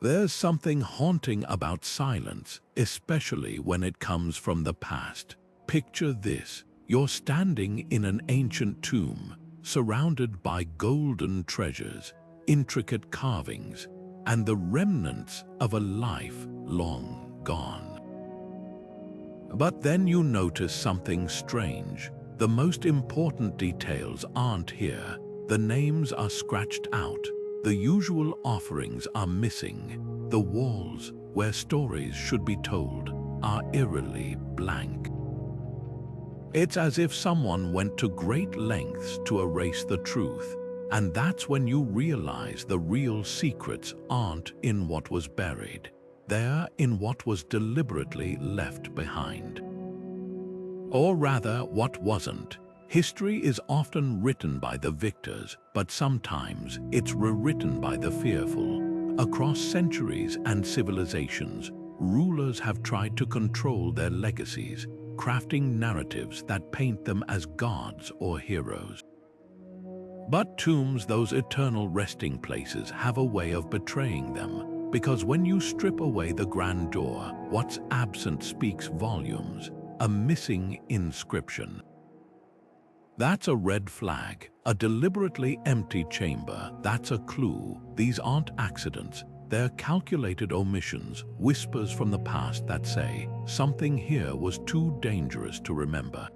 There's something haunting about silence, especially when it comes from the past. Picture this. You're standing in an ancient tomb, surrounded by golden treasures, intricate carvings, and the remnants of a life long gone. But then you notice something strange. The most important details aren't here. The names are scratched out. The usual offerings are missing. The walls, where stories should be told, are eerily blank. It's as if someone went to great lengths to erase the truth, and that's when you realize the real secrets aren't in what was buried. They're in what was deliberately left behind. Or rather, what wasn't. History is often written by the victors, but sometimes it's rewritten by the fearful. Across centuries and civilizations, rulers have tried to control their legacies, crafting narratives that paint them as gods or heroes. But tombs, those eternal resting places, have a way of betraying them, because when you strip away the grandeur, what's absent speaks volumes. A missing inscription. That's a red flag, a deliberately empty chamber. That's a clue. These aren't accidents. They're calculated omissions, whispers from the past that say, something here was too dangerous to remember.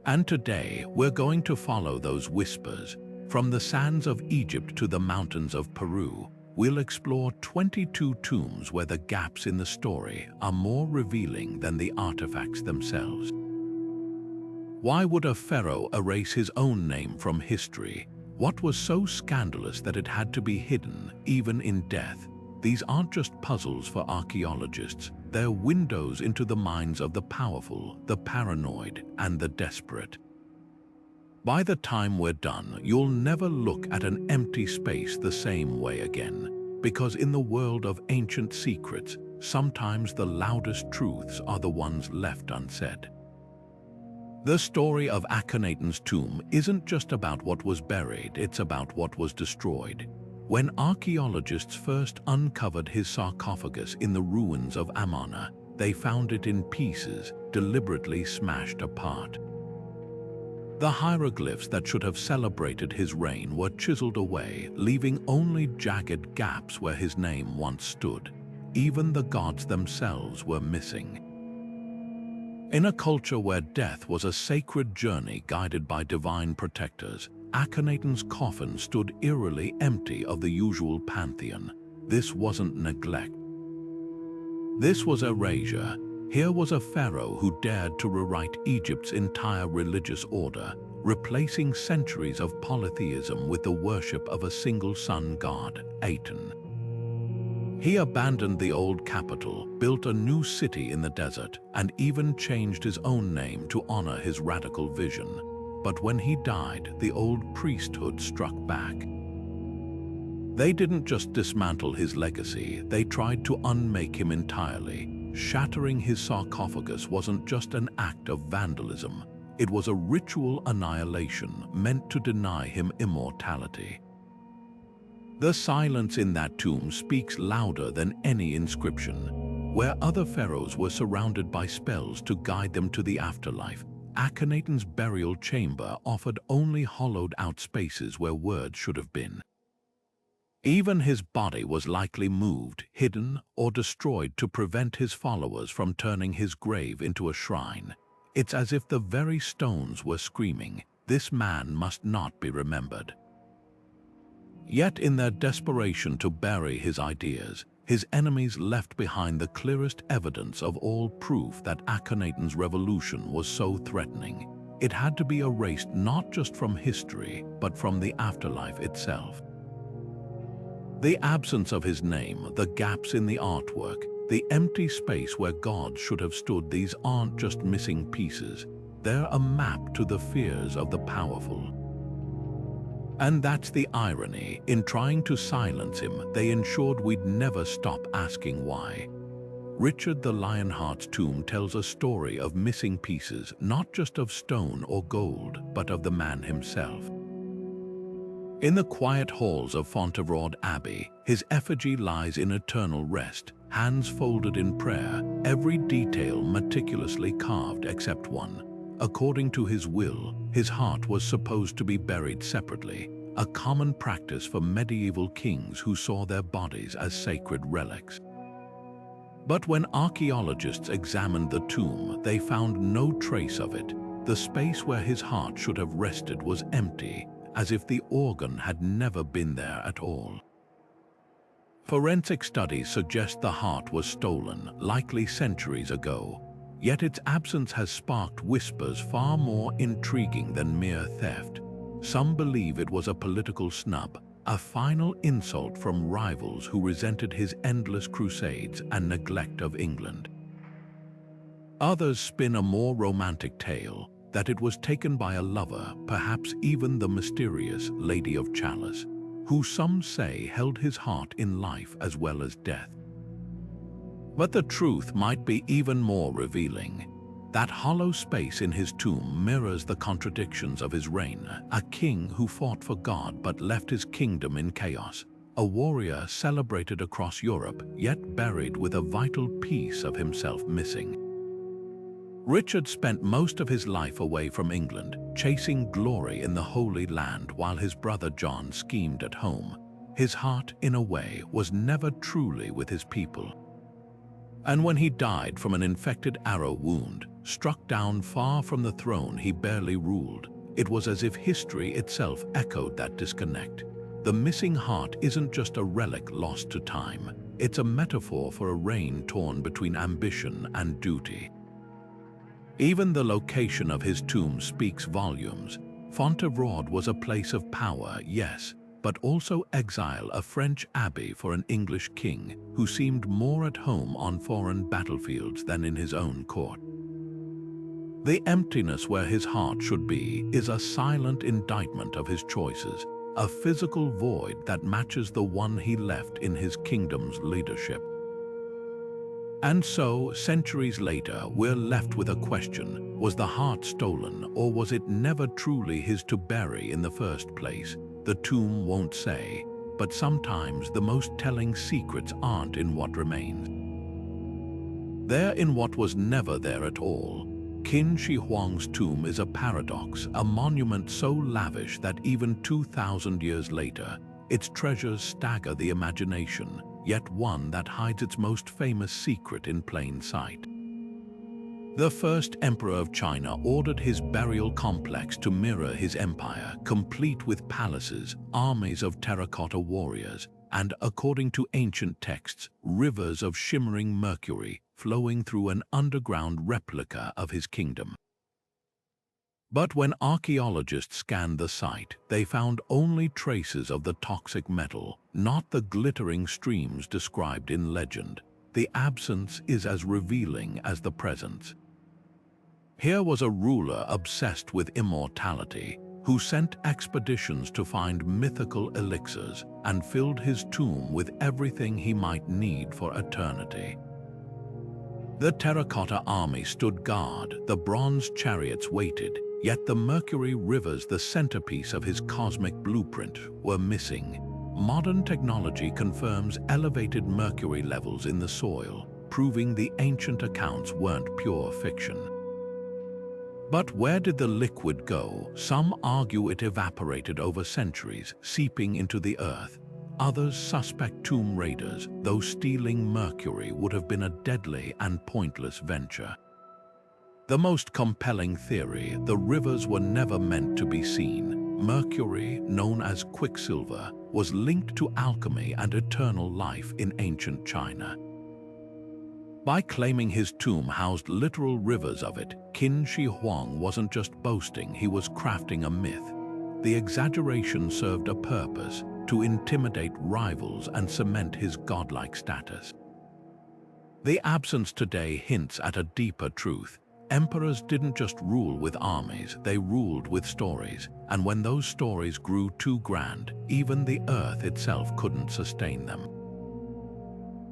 And today, we're going to follow those whispers. From the sands of Egypt to the mountains of Peru, we'll explore 22 tombs where the gaps in the story are more revealing than the artifacts themselves. Why would a pharaoh erase his own name from history? What was so scandalous that it had to be hidden, even in death? These aren't just puzzles for archaeologists. They're windows into the minds of the powerful, the paranoid, and the desperate. By the time we're done, you'll never look at an empty space the same way again, because in the world of ancient secrets, sometimes the loudest truths are the ones left unsaid. The story of Akhenaten's tomb isn't just about what was buried, it's about what was destroyed. When archaeologists first uncovered his sarcophagus in the ruins of Amarna, they found it in pieces, deliberately smashed apart. The hieroglyphs that should have celebrated his reign were chiseled away, leaving only jagged gaps where his name once stood. Even the gods themselves were missing. In a culture where death was a sacred journey guided by divine protectors, Akhenaten's coffin stood eerily empty of the usual pantheon. This wasn't neglect. This was erasure. Here was a pharaoh who dared to rewrite Egypt's entire religious order, replacing centuries of polytheism with the worship of a single sun god, Aten. He abandoned the old capital, built a new city in the desert, and even changed his own name to honor his radical vision. But when he died, the old priesthood struck back. They didn't just dismantle his legacy, they tried to unmake him entirely. Shattering his sarcophagus wasn't just an act of vandalism, it was a ritual annihilation meant to deny him immortality. The silence in that tomb speaks louder than any inscription. Where other pharaohs were surrounded by spells to guide them to the afterlife, Akhenaten's burial chamber offered only hollowed-out spaces where words should have been. Even his body was likely moved, hidden, or destroyed to prevent his followers from turning his grave into a shrine. It's as if the very stones were screaming, "This man must not be remembered." Yet in their desperation to bury his ideas, his enemies left behind the clearest evidence of all proof that Akhenaten's revolution was so threatening. It had to be erased not just from history, but from the afterlife itself. The absence of his name, the gaps in the artwork, the empty space where God should have stood, these aren't just missing pieces. They're a map to the fears of the powerful. And that's the irony. In trying to silence him, they ensured we'd never stop asking why. Richard the Lionheart's tomb tells a story of missing pieces, not just of stone or gold, but of the man himself. In the quiet halls of Fontevraud Abbey, his effigy lies in eternal rest, hands folded in prayer, every detail meticulously carved except one. According to his will, his heart was supposed to be buried separately, a common practice for medieval kings who saw their bodies as sacred relics. But when archaeologists examined the tomb, they found no trace of it. The space where his heart should have rested was empty, as if the organ had never been there at all. Forensic studies suggest the heart was stolen, likely centuries ago, yet its absence has sparked whispers far more intriguing than mere theft. Some believe it was a political snub, a final insult from rivals who resented his endless crusades and neglect of England. Others spin a more romantic tale, that it was taken by a lover, perhaps even the mysterious Lady of Chalice, who some say held his heart in life as well as death. But the truth might be even more revealing. That hollow space in his tomb mirrors the contradictions of his reign, a king who fought for God but left his kingdom in chaos, a warrior celebrated across Europe, yet buried with a vital piece of himself missing. Richard spent most of his life away from England, chasing glory in the Holy Land while his brother John schemed at home. His heart, in a way, was never truly with his people. And when he died from an infected arrow wound, struck down far from the throne he barely ruled, it was as if history itself echoed that disconnect. The missing heart isn't just a relic lost to time, it's a metaphor for a reign torn between ambition and duty. Even the location of his tomb speaks volumes. Fontevraud was a place of power, yes, but also exile, a French abbey for an English king who seemed more at home on foreign battlefields than in his own court. The emptiness where his heart should be is a silent indictment of his choices, a physical void that matches the one he left in his kingdom's leadership. And so, centuries later, we're left with a question. Was the heart stolen, or was it never truly his to bury in the first place? The tomb won't say, but sometimes the most telling secrets aren't in what remains. They're in what was never there at all. Qin Shi Huang's tomb is a paradox, a monument so lavish that even 2,000 years later, its treasures stagger the imagination, yet one that hides its most famous secret in plain sight. The first emperor of China ordered his burial complex to mirror his empire, complete with palaces, armies of terracotta warriors, and, according to ancient texts, rivers of shimmering mercury flowing through an underground replica of his kingdom. But when archaeologists scanned the site, they found only traces of the toxic metal, not the glittering streams described in legend. The absence is as revealing as the presence. Here was a ruler obsessed with immortality, who sent expeditions to find mythical elixirs and filled his tomb with everything he might need for eternity. The terracotta army stood guard, the bronze chariots waited, yet the mercury rivers, the centerpiece of his cosmic blueprint, were missing. Modern technology confirms elevated mercury levels in the soil, proving the ancient accounts weren't pure fiction. But where did the liquid go? Some argue it evaporated over centuries, seeping into the earth. Others suspect tomb raiders, though stealing mercury would have been a deadly and pointless venture. The most compelling theory: the rivers were never meant to be seen. Mercury, known as quicksilver, was linked to alchemy and eternal life in ancient China. By claiming his tomb housed literal rivers of it, Qin Shi Huang wasn't just boasting, he was crafting a myth. The exaggeration served a purpose: to intimidate rivals and cement his godlike status. The absence today hints at a deeper truth. Emperors didn't just rule with armies, they ruled with stories, and when those stories grew too grand, even the earth itself couldn't sustain them.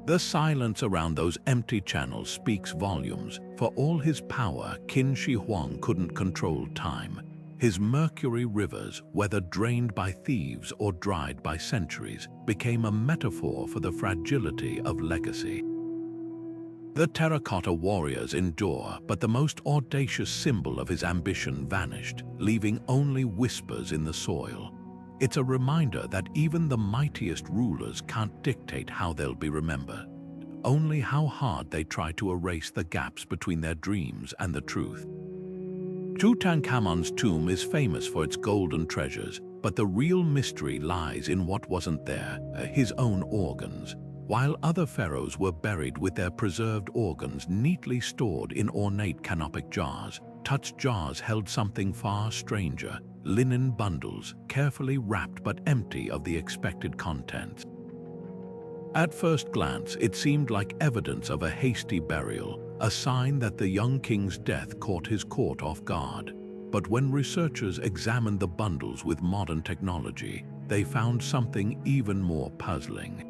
The silence around those empty channels speaks volumes. For all his power, Qin Shi Huang couldn't control time. His mercury rivers, whether drained by thieves or dried by centuries, became a metaphor for the fragility of legacy. The terracotta warriors endure, but the most audacious symbol of his ambition vanished, leaving only whispers in the soil. It's a reminder that even the mightiest rulers can't dictate how they'll be remembered, only how hard they try to erase the gaps between their dreams and the truth. Tutankhamun's tomb is famous for its golden treasures, but the real mystery lies in what wasn't there, his own organs. While other pharaohs were buried with their preserved organs neatly stored in ornate canopic jars, Tut's jars held something far stranger: linen bundles, carefully wrapped but empty of the expected contents. At first glance, it seemed like evidence of a hasty burial, a sign that the young king's death caught his court off guard. But when researchers examined the bundles with modern technology, they found something even more puzzling.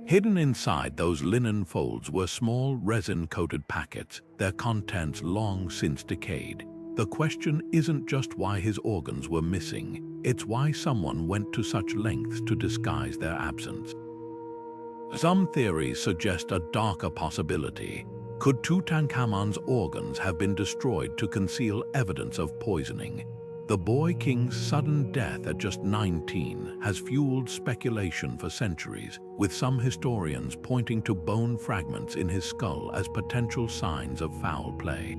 Hidden inside those linen folds were small resin-coated packets, their contents long since decayed. The question isn't just why his organs were missing, it's why someone went to such lengths to disguise their absence. Some theories suggest a darker possibility. Could Tutankhamun's organs have been destroyed to conceal evidence of poisoning? The boy king's sudden death at just 19 has fueled speculation for centuries, with some historians pointing to bone fragments in his skull as potential signs of foul play.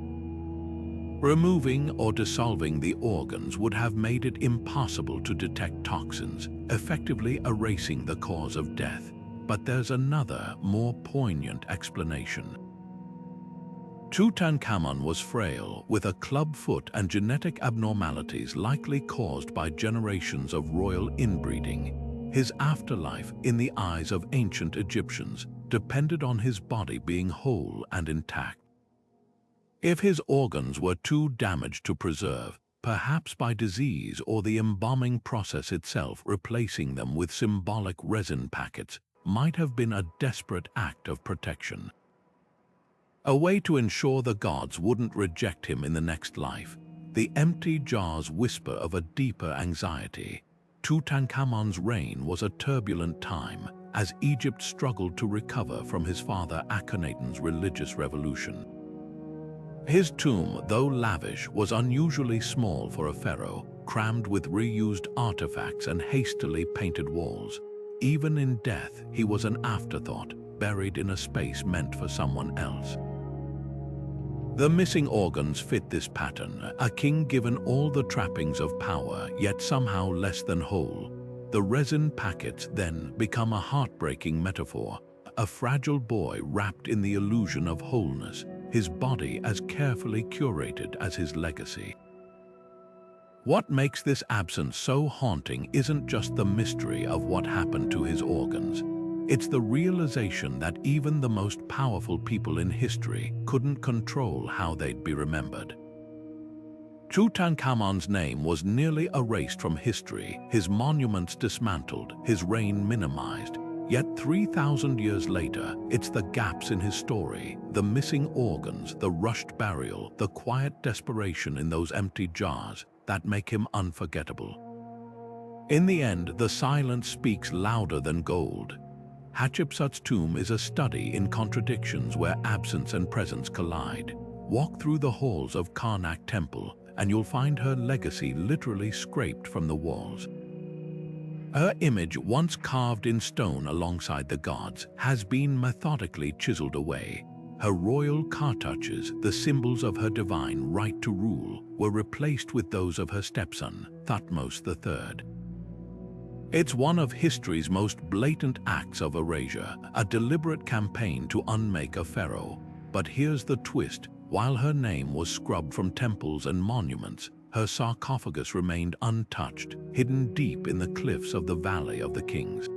Removing or dissolving the organs would have made it impossible to detect toxins, effectively erasing the cause of death. But there's another, more poignant explanation. Tutankhamun was frail, with a club foot and genetic abnormalities likely caused by generations of royal inbreeding. His afterlife, in the eyes of ancient Egyptians, depended on his body being whole and intact. If his organs were too damaged to preserve, perhaps by disease or the embalming process itself replacing them with symbolic resin packets, might have been a desperate act of protection. A way to ensure the gods wouldn't reject him in the next life. The empty jars whisper of a deeper anxiety. Tutankhamun's reign was a turbulent time, as Egypt struggled to recover from his father Akhenaten's religious revolution. His tomb, though lavish, was unusually small for a pharaoh, crammed with reused artifacts and hastily painted walls. Even in death, he was an afterthought, buried in a space meant for someone else. The missing organs fit this pattern, a king given all the trappings of power, yet somehow less than whole. The resin packets then become a heartbreaking metaphor, a fragile boy wrapped in the illusion of wholeness, his body as carefully curated as his legacy. What makes this absence so haunting isn't just the mystery of what happened to his organs. It's the realization that even the most powerful people in history couldn't control how they'd be remembered. Tutankhamun's name was nearly erased from history, his monuments dismantled, his reign minimized. Yet 3,000 years later, it's the gaps in his story, the missing organs, the rushed burial, the quiet desperation in those empty jars that make him unforgettable. In the end, the silence speaks louder than gold. Hatchepsut's tomb is a study in contradictions where absence and presence collide. Walk through the halls of Karnak Temple, and you'll find her legacy literally scraped from the walls. Her image, once carved in stone alongside the gods, has been methodically chiseled away. Her royal cartouches, the symbols of her divine right to rule, were replaced with those of her stepson, Thutmose III. It's one of history's most blatant acts of erasure, a deliberate campaign to unmake a pharaoh. But here's the twist: while her name was scrubbed from temples and monuments, her sarcophagus remained untouched, hidden deep in the cliffs of the Valley of the Kings.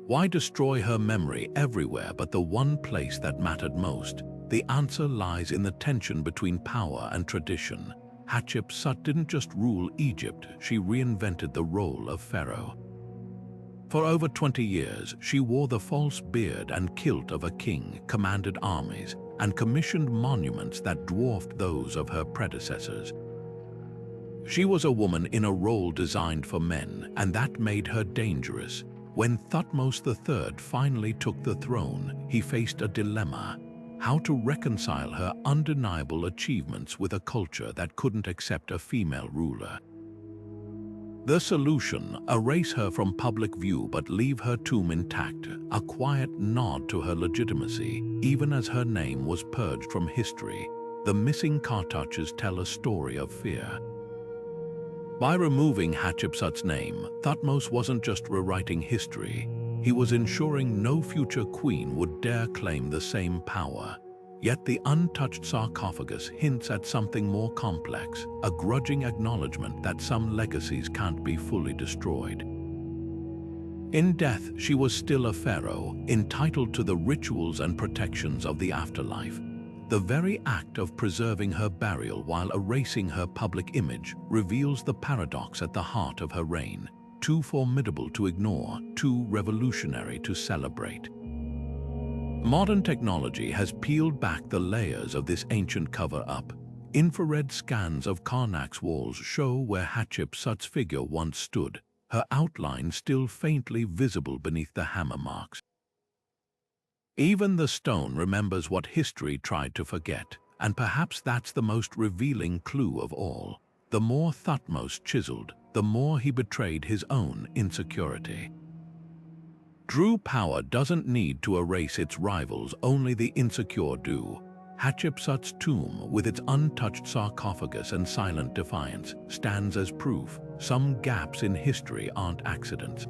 Why destroy her memory everywhere but the one place that mattered most? The answer lies in the tension between power and tradition. Hatchepsut didn't just rule Egypt, she reinvented the role of pharaoh. For over 20 years, she wore the false beard and kilt of a king, commanded armies, and commissioned monuments that dwarfed those of her predecessors. She was a woman in a role designed for men, and that made her dangerous. When Thutmose III finally took the throne, he faced a dilemma: how to reconcile her undeniable achievements with a culture that couldn't accept a female ruler. The solution: erase her from public view but leave her tomb intact, a quiet nod to her legitimacy, even as her name was purged from history. The missing cartouches tell a story of fear. By removing Hatchepsut's name, Thutmose wasn't just rewriting history, he was ensuring no future queen would dare claim the same power. Yet the untouched sarcophagus hints at something more complex, a grudging acknowledgement that some legacies can't be fully destroyed. In death, she was still a pharaoh, entitled to the rituals and protections of the afterlife. The very act of preserving her burial while erasing her public image reveals the paradox at the heart of her reign: too formidable to ignore, too revolutionary to celebrate. Modern technology has peeled back the layers of this ancient cover-up. Infrared scans of Karnak's walls show where Hatshepsut's figure once stood, her outline still faintly visible beneath the hammer marks. Even the stone remembers what history tried to forget, and perhaps that's the most revealing clue of all. The more Thutmose chiseled, the more he betrayed his own insecurity. True power doesn't need to erase its rivals, only the insecure do. Hatshepsut's tomb, with its untouched sarcophagus and silent defiance, stands as proof. Some gaps in history aren't accidents.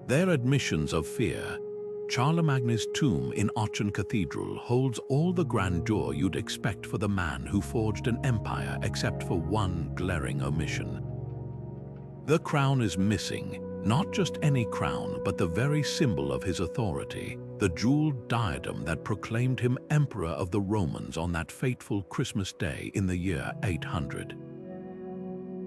They're admissions of fear. Charlemagne's tomb in Aachen Cathedral holds all the grandeur you'd expect for the man who forged an empire, except for one glaring omission. The crown is missing, not just any crown, but the very symbol of his authority, the jeweled diadem that proclaimed him Emperor of the Romans on that fateful Christmas day in the year 800.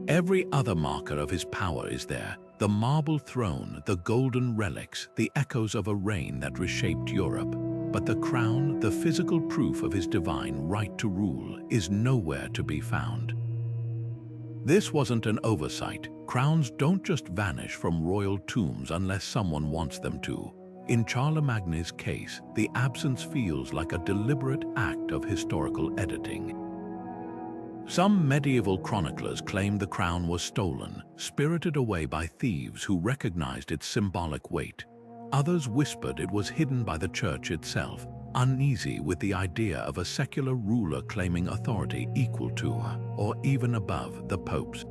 Every other marker of his power is there: the marble throne, the golden relics, the echoes of a reign that reshaped Europe. But the crown, the physical proof of his divine right to rule, is nowhere to be found. This wasn't an oversight. Crowns don't just vanish from royal tombs unless someone wants them to. In Charlemagne's case, the absence feels like a deliberate act of historical editing. Some medieval chroniclers claim the crown was stolen, spirited away by thieves who recognized its symbolic weight. Others whispered it was hidden by the church itself, uneasy with the idea of a secular ruler claiming authority equal to, or even above, the popes.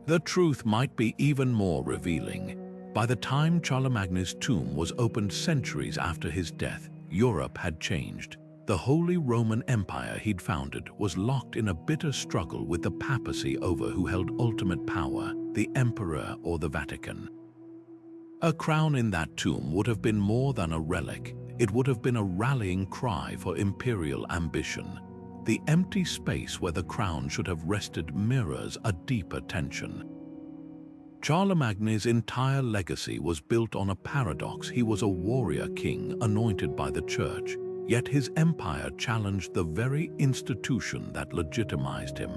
The truth might be even more revealing. By the time Charlemagne's tomb was opened centuries after his death, Europe had changed. The Holy Roman Empire he'd founded was locked in a bitter struggle with the papacy over who held ultimate power, the emperor or the Vatican. A crown in that tomb would have been more than a relic. It would have been a rallying cry for imperial ambition. The empty space where the crown should have rested mirrors a deeper tension. Charlemagne's entire legacy was built on a paradox. He was a warrior king anointed by the church, yet his empire challenged the very institution that legitimized him.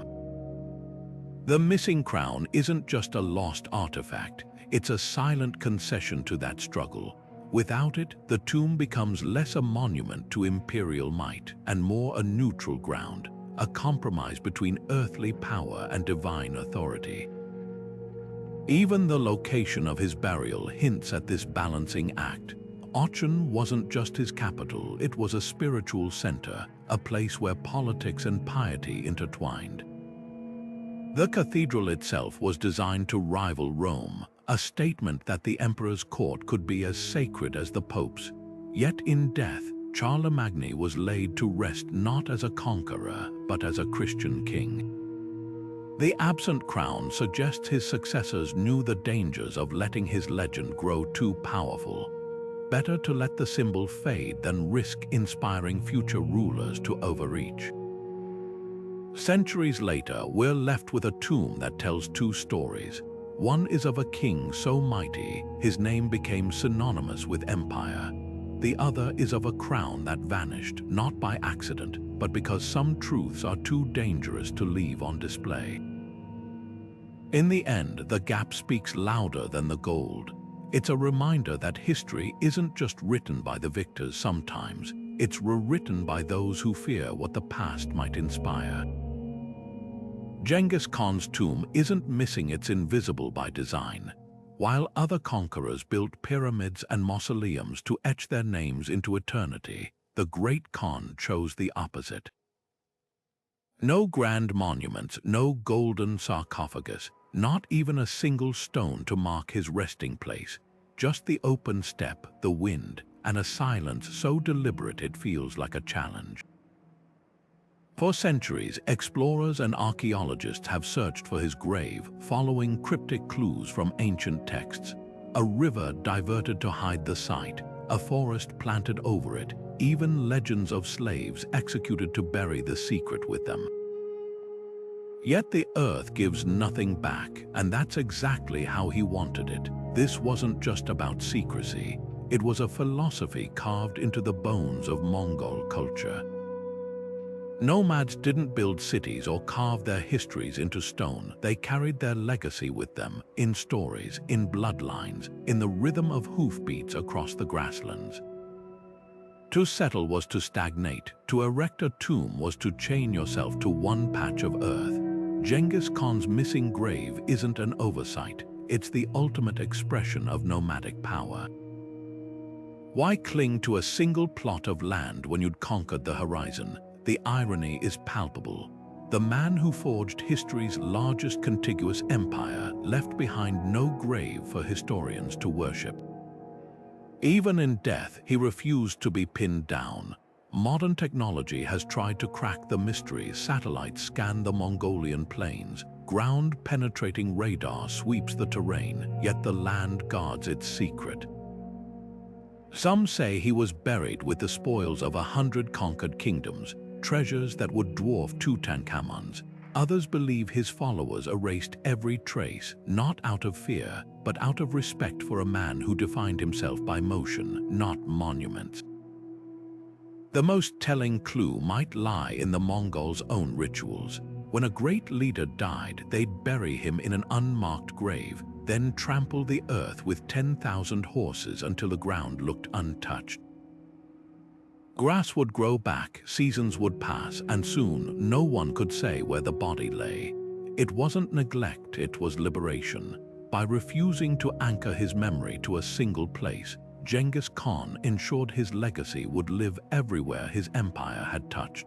The missing crown isn't just a lost artifact, it's a silent concession to that struggle. Without it, the tomb becomes less a monument to imperial might and more a neutral ground, a compromise between earthly power and divine authority. Even the location of his burial hints at this balancing act. Aachen wasn't just his capital, it was a spiritual center, a place where politics and piety intertwined. The cathedral itself was designed to rival Rome, a statement that the emperor's court could be as sacred as the pope's. Yet in death, Charlemagne was laid to rest not as a conqueror, but as a Christian king. The absent crown suggests his successors knew the dangers of letting his legend grow too powerful. Better to let the symbol fade than risk inspiring future rulers to overreach. Centuries later, we're left with a tomb that tells two stories. One is of a king so mighty, his name became synonymous with empire. The other is of a crown that vanished, not by accident, but because some truths are too dangerous to leave on display. In the end, the gap speaks louder than the gold. It's a reminder that history isn't just written by the victors sometimes, it's rewritten by those who fear what the past might inspire. Genghis Khan's tomb isn't missing, it's invisible by design. While other conquerors built pyramids and mausoleums to etch their names into eternity, the great Khan chose the opposite. No grand monuments, no golden sarcophagus, not even a single stone to mark his resting place, just the open steppe, the wind, and a silence so deliberate it feels like a challenge. For centuries, explorers and archaeologists have searched for his grave, following cryptic clues from ancient texts. A river diverted to hide the site, a forest planted over it, even legends of slaves executed to bury the secret with them. Yet the earth gives nothing back, and that's exactly how he wanted it. This wasn't just about secrecy, it was a philosophy carved into the bones of Mongol culture. Nomads didn't build cities or carve their histories into stone. They carried their legacy with them, in stories, in bloodlines, in the rhythm of hoofbeats across the grasslands. To settle was to stagnate. To erect a tomb was to chain yourself to one patch of earth. Genghis Khan's missing grave isn't an oversight. It's the ultimate expression of nomadic power. Why cling to a single plot of land when you'd conquered the horizon? The irony is palpable. The man who forged history's largest contiguous empire left behind no grave for historians to worship. Even in death, he refused to be pinned down. Modern technology has tried to crack the mystery. Satellites scan the Mongolian plains. Ground-penetrating radar sweeps the terrain, yet the land guards its secret. Some say he was buried with the spoils of 100 conquered kingdoms, treasures that would dwarf Tutankhamun's. Others believe his followers erased every trace, not out of fear, but out of respect for a man who defined himself by motion, not monuments. The most telling clue might lie in the Mongols' own rituals. When a great leader died, they'd bury him in an unmarked grave, then trample the earth with 10,000 horses until the ground looked untouched. Grass would grow back, seasons would pass, and soon no one could say where the body lay. It wasn't neglect, it was liberation. By refusing to anchor his memory to a single place, Genghis Khan ensured his legacy would live everywhere his empire had touched.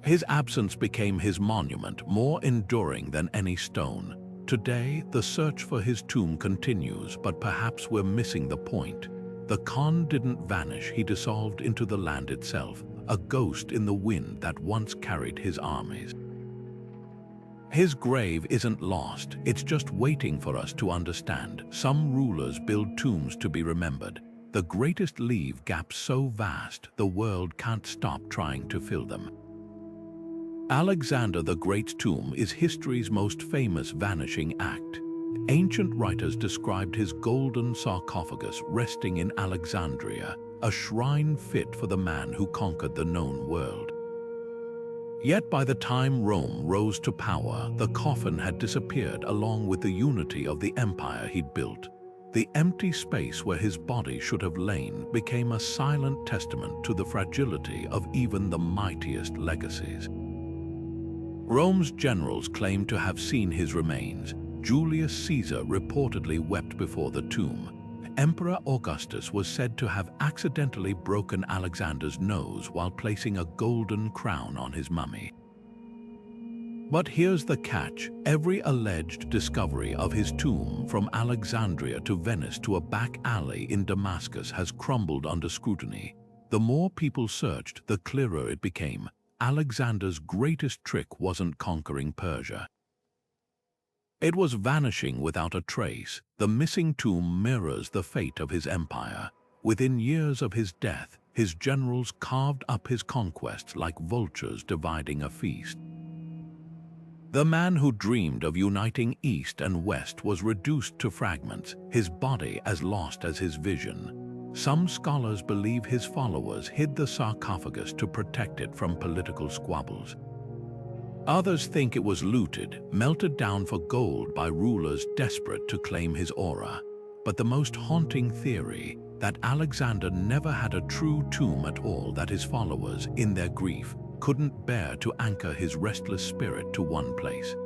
His absence became his monument, more enduring than any stone. Today, the search for his tomb continues, but perhaps we're missing the point. The Khan didn't vanish, he dissolved into the land itself, a ghost in the wind that once carried his armies. His grave isn't lost, it's just waiting for us to understand. Some rulers build tombs to be remembered. The greatest leave gaps so vast, the world can't stop trying to fill them. Alexander the Great's tomb is history's most famous vanishing act. Ancient writers described his golden sarcophagus resting in Alexandria, a shrine fit for the man who conquered the known world. Yet by the time Rome rose to power, the coffin had disappeared along with the unity of the empire he'd built. The empty space where his body should have lain became a silent testament to the fragility of even the mightiest legacies. Rome's generals claimed to have seen his remains. Julius Caesar reportedly wept before the tomb. Emperor Augustus was said to have accidentally broken Alexander's nose while placing a golden crown on his mummy. But here's the catch: every alleged discovery of his tomb, from Alexandria to Venice to a back alley in Damascus, has crumbled under scrutiny. The more people searched, the clearer it became. Alexander's greatest trick wasn't conquering Persia. It was vanishing without a trace. The missing tomb mirrors the fate of his empire. Within years of his death, his generals carved up his conquests like vultures dividing a feast. The man who dreamed of uniting East and West was reduced to fragments, his body as lost as his vision. Some scholars believe his followers hid the sarcophagus to protect it from political squabbles. Others think it was looted, melted down for gold by rulers desperate to claim his aura. But the most haunting theory, that Alexander never had a true tomb at all, that his followers, in their grief, couldn't bear to anchor his restless spirit to one place.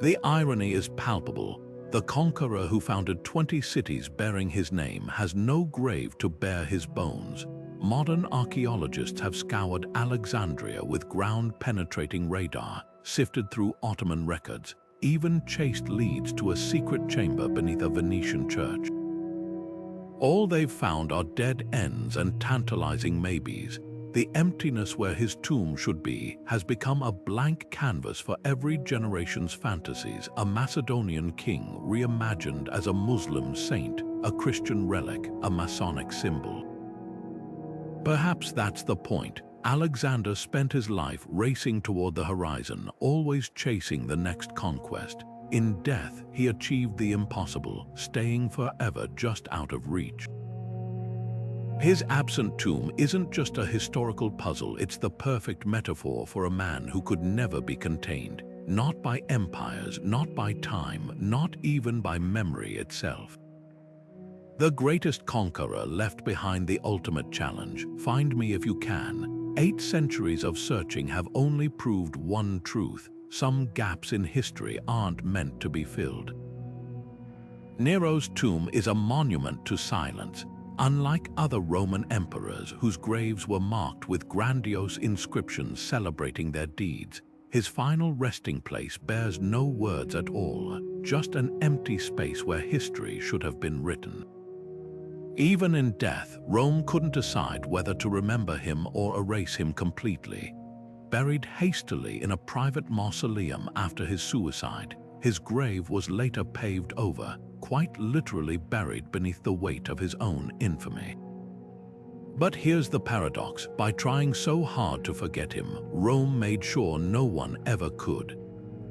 The irony is palpable. The conqueror who founded 20 cities bearing his name has no grave to bear his bones. Modern archaeologists have scoured Alexandria with ground-penetrating radar, sifted through Ottoman records, even chased leads to a secret chamber beneath a Venetian church. All they've found are dead ends and tantalizing maybes. The emptiness where his tomb should be has become a blank canvas for every generation's fantasies, a Macedonian king reimagined as a Muslim saint, a Christian relic, a Masonic symbol. Perhaps that's the point. Alexander spent his life racing toward the horizon, always chasing the next conquest. In death, he achieved the impossible, staying forever just out of reach. His absent tomb isn't just a historical puzzle, it's the perfect metaphor for a man who could never be contained, not by empires, not by time, not even by memory itself. The greatest conqueror left behind the ultimate challenge, find me if you can. 8 centuries of searching have only proved one truth: some gaps in history aren't meant to be filled. Nero's tomb is a monument to silence. Unlike other Roman emperors whose graves were marked with grandiose inscriptions celebrating their deeds, his final resting place bears no words at all, just an empty space where history should have been written. Even in death, Rome couldn't decide whether to remember him or erase him completely. Buried hastily in a private mausoleum after his suicide, his grave was later paved over, quite literally buried beneath the weight of his own infamy. But here's the paradox: by trying so hard to forget him, Rome made sure no one ever could.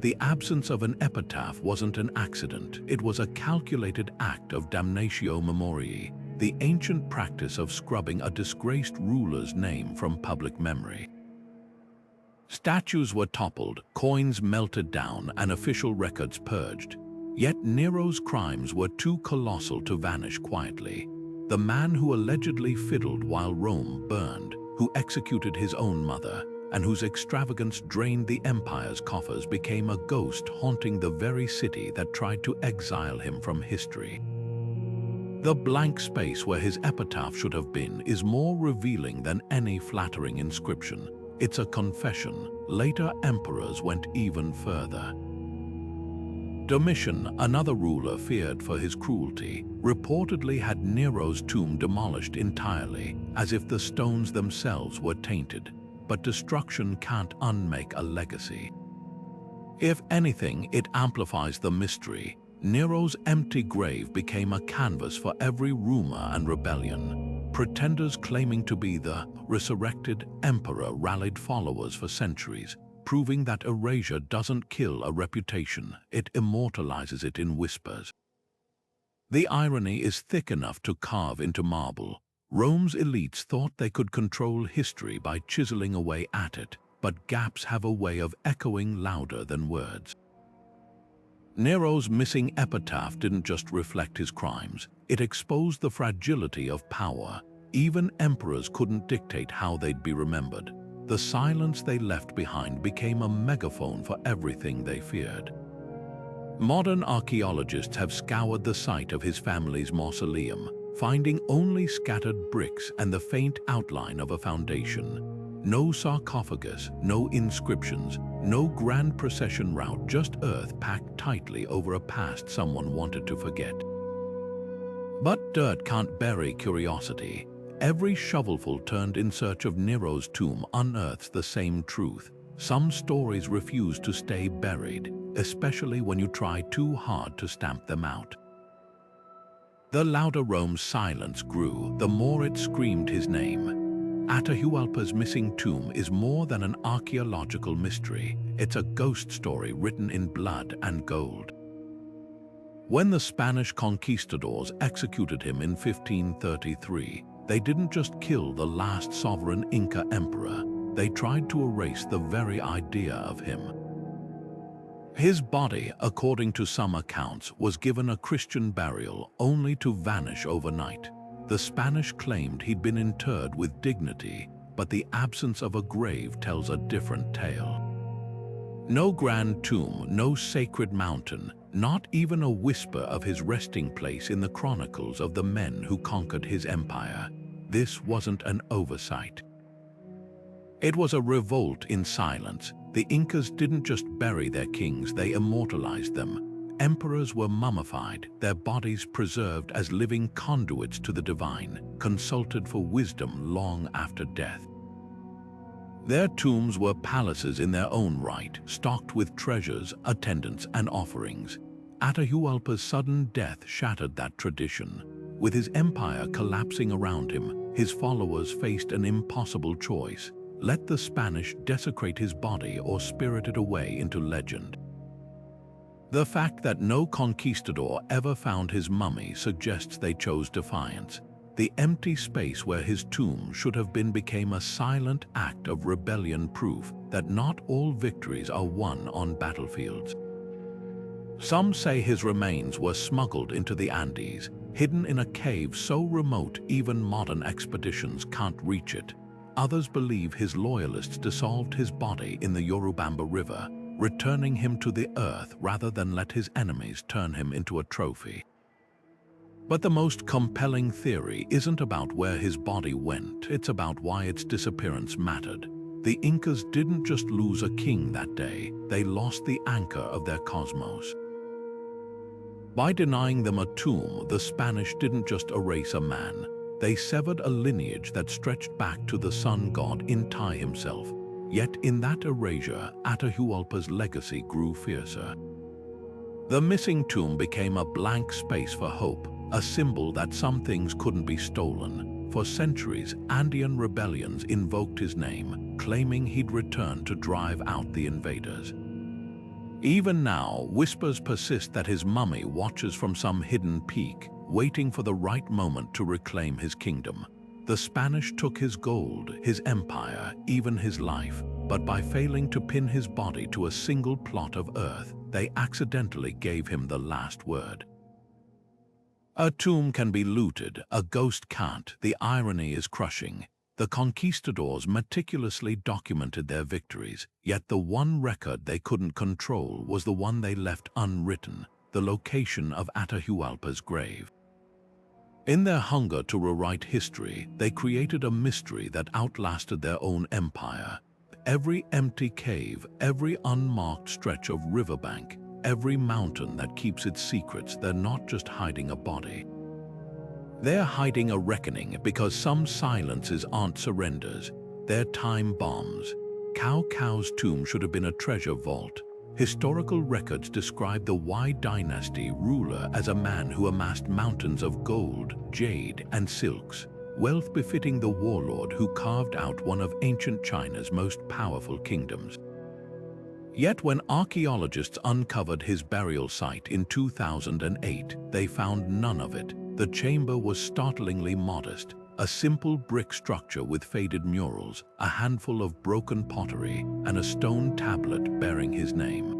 The absence of an epitaph wasn't an accident, it was a calculated act of damnatio memoriae, the ancient practice of scrubbing a disgraced ruler's name from public memory. Statues were toppled, coins melted down, and official records purged. Yet Nero's crimes were too colossal to vanish quietly. The man who allegedly fiddled while Rome burned, who executed his own mother, and whose extravagance drained the empire's coffers, became a ghost haunting the very city that tried to exile him from history. The blank space where his epitaph should have been is more revealing than any flattering inscription. It's a confession. Later emperors went even further. Domitian, another ruler feared for his cruelty, reportedly had Nero's tomb demolished entirely, as if the stones themselves were tainted. But destruction can't unmake a legacy. If anything, it amplifies the mystery. Nero's empty grave became a canvas for every rumor and rebellion. Pretenders claiming to be the resurrected emperor rallied followers for centuries, proving that erasure doesn't kill a reputation, it immortalizes it in whispers. The irony is thick enough to carve into marble. Rome's elites thought they could control history by chiseling away at it, but gaps have a way of echoing louder than words. Nero's missing epitaph didn't just reflect his crimes, it exposed the fragility of power. Even emperors couldn't dictate how they'd be remembered. The silence they left behind became a megaphone for everything they feared. Modern archaeologists have scoured the site of his family's mausoleum, finding only scattered bricks and the faint outline of a foundation. No sarcophagus, no inscriptions, no grand procession route, just earth packed tightly over a past someone wanted to forget. But dirt can't bury curiosity. Every shovelful turned in search of Nero's tomb unearths the same truth. Some stories refuse to stay buried, especially when you try too hard to stamp them out. The louder Rome's silence grew, the more it screamed his name. Atahualpa's missing tomb is more than an archaeological mystery. It's a ghost story written in blood and gold. When the Spanish conquistadors executed him in 1533, they didn't just kill the last sovereign Inca emperor. they tried to erase the very idea of him. His body, according to some accounts, was given a Christian burial only to vanish overnight. The Spanish claimed he'd been interred with dignity, but the absence of a grave tells a different tale. No grand tomb, no sacred mountain, not even a whisper of his resting place in the chronicles of the men who conquered his empire. This wasn't an oversight. It was a revolt in silence. The Incas didn't just bury their kings, they immortalized them. Emperors were mummified, their bodies preserved as living conduits to the divine, consulted for wisdom long after death. Their tombs were palaces in their own right, stocked with treasures, attendants, and offerings. Atahualpa's sudden death shattered that tradition. With his empire collapsing around him, his followers faced an impossible choice. Let the Spanish desecrate his body or spirit it away into legend. The fact that no conquistador ever found his mummy suggests they chose defiance. The empty space where his tomb should have been became a silent act of rebellion, proof that not all victories are won on battlefields. Some say his remains were smuggled into the Andes, hidden in a cave so remote even modern expeditions can't reach it. Others believe his loyalists dissolved his body in the Urubamba River, returning him to the earth rather than let his enemies turn him into a trophy. But the most compelling theory isn't about where his body went, it's about why its disappearance mattered. The Incas didn't just lose a king that day, they lost the anchor of their cosmos. By denying them a tomb, the Spanish didn't just erase a man. They severed a lineage that stretched back to the sun god Inti himself. Yet in that erasure, Atahualpa's legacy grew fiercer. The missing tomb became a blank space for hope, a symbol that some things couldn't be stolen. For centuries, Andean rebellions invoked his name, claiming he'd return to drive out the invaders. Even now, whispers persist that his mummy watches from some hidden peak, waiting for the right moment to reclaim his kingdom. The Spanish took his gold, his empire, even his life, but by failing to pin his body to a single plot of earth, they accidentally gave him the last word. A tomb can be looted, a ghost can't. The irony is crushing. The conquistadors meticulously documented their victories, yet the one record they couldn't control was the one they left unwritten, the location of Atahualpa's grave. In their hunger to rewrite history, they created a mystery that outlasted their own empire. Every empty cave, every unmarked stretch of riverbank, every mountain that keeps its secrets, they're not just hiding a body. They're hiding a reckoning, because some silences aren't surrenders, they're time bombs. Cao tomb should have been a treasure vault. Historical records describe the Wei dynasty ruler as a man who amassed mountains of gold, jade, and silks, wealth befitting the warlord who carved out one of ancient China's most powerful kingdoms. Yet when archaeologists uncovered his burial site in 2008, they found none of it. The chamber was startlingly modest, a simple brick structure with faded murals, a handful of broken pottery, and a stone tablet bearing his name.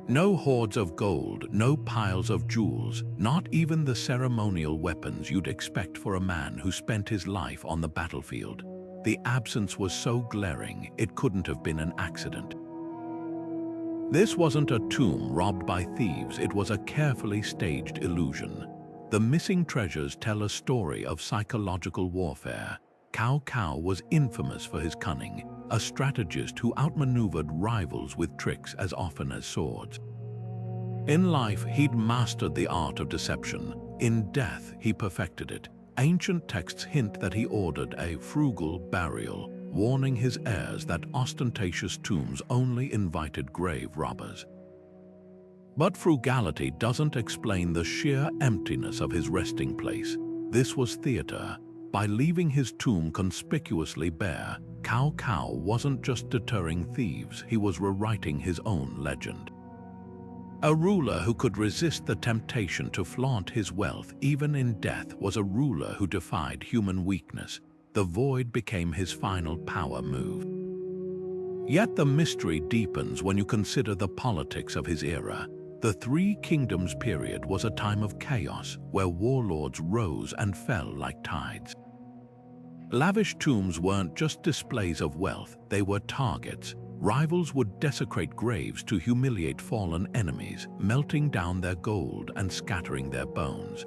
No hoards of gold, no piles of jewels, not even the ceremonial weapons you'd expect for a man who spent his life on the battlefield. The absence was so glaring, it couldn't have been an accident. This wasn't a tomb robbed by thieves, it was a carefully staged illusion. The missing treasures tell a story of psychological warfare. Cao was infamous for his cunning, a strategist who outmaneuvered rivals with tricks as often as swords. In life, he'd mastered the art of deception. In death, he perfected it. Ancient texts hint that he ordered a frugal burial, warning his heirs that ostentatious tombs only invited grave robbers. But frugality doesn't explain the sheer emptiness of his resting place. This was theater. By leaving his tomb conspicuously bare, Cao wasn't just deterring thieves, he was rewriting his own legend. A ruler who could resist the temptation to flaunt his wealth even in death was a ruler who defied human weakness. The void became his final power move. Yet the mystery deepens when you consider the politics of his era. The Three Kingdoms period was a time of chaos where warlords rose and fell like tides. Lavish tombs weren't just displays of wealth, they were targets. Rivals would desecrate graves to humiliate fallen enemies, melting down their gold and scattering their bones.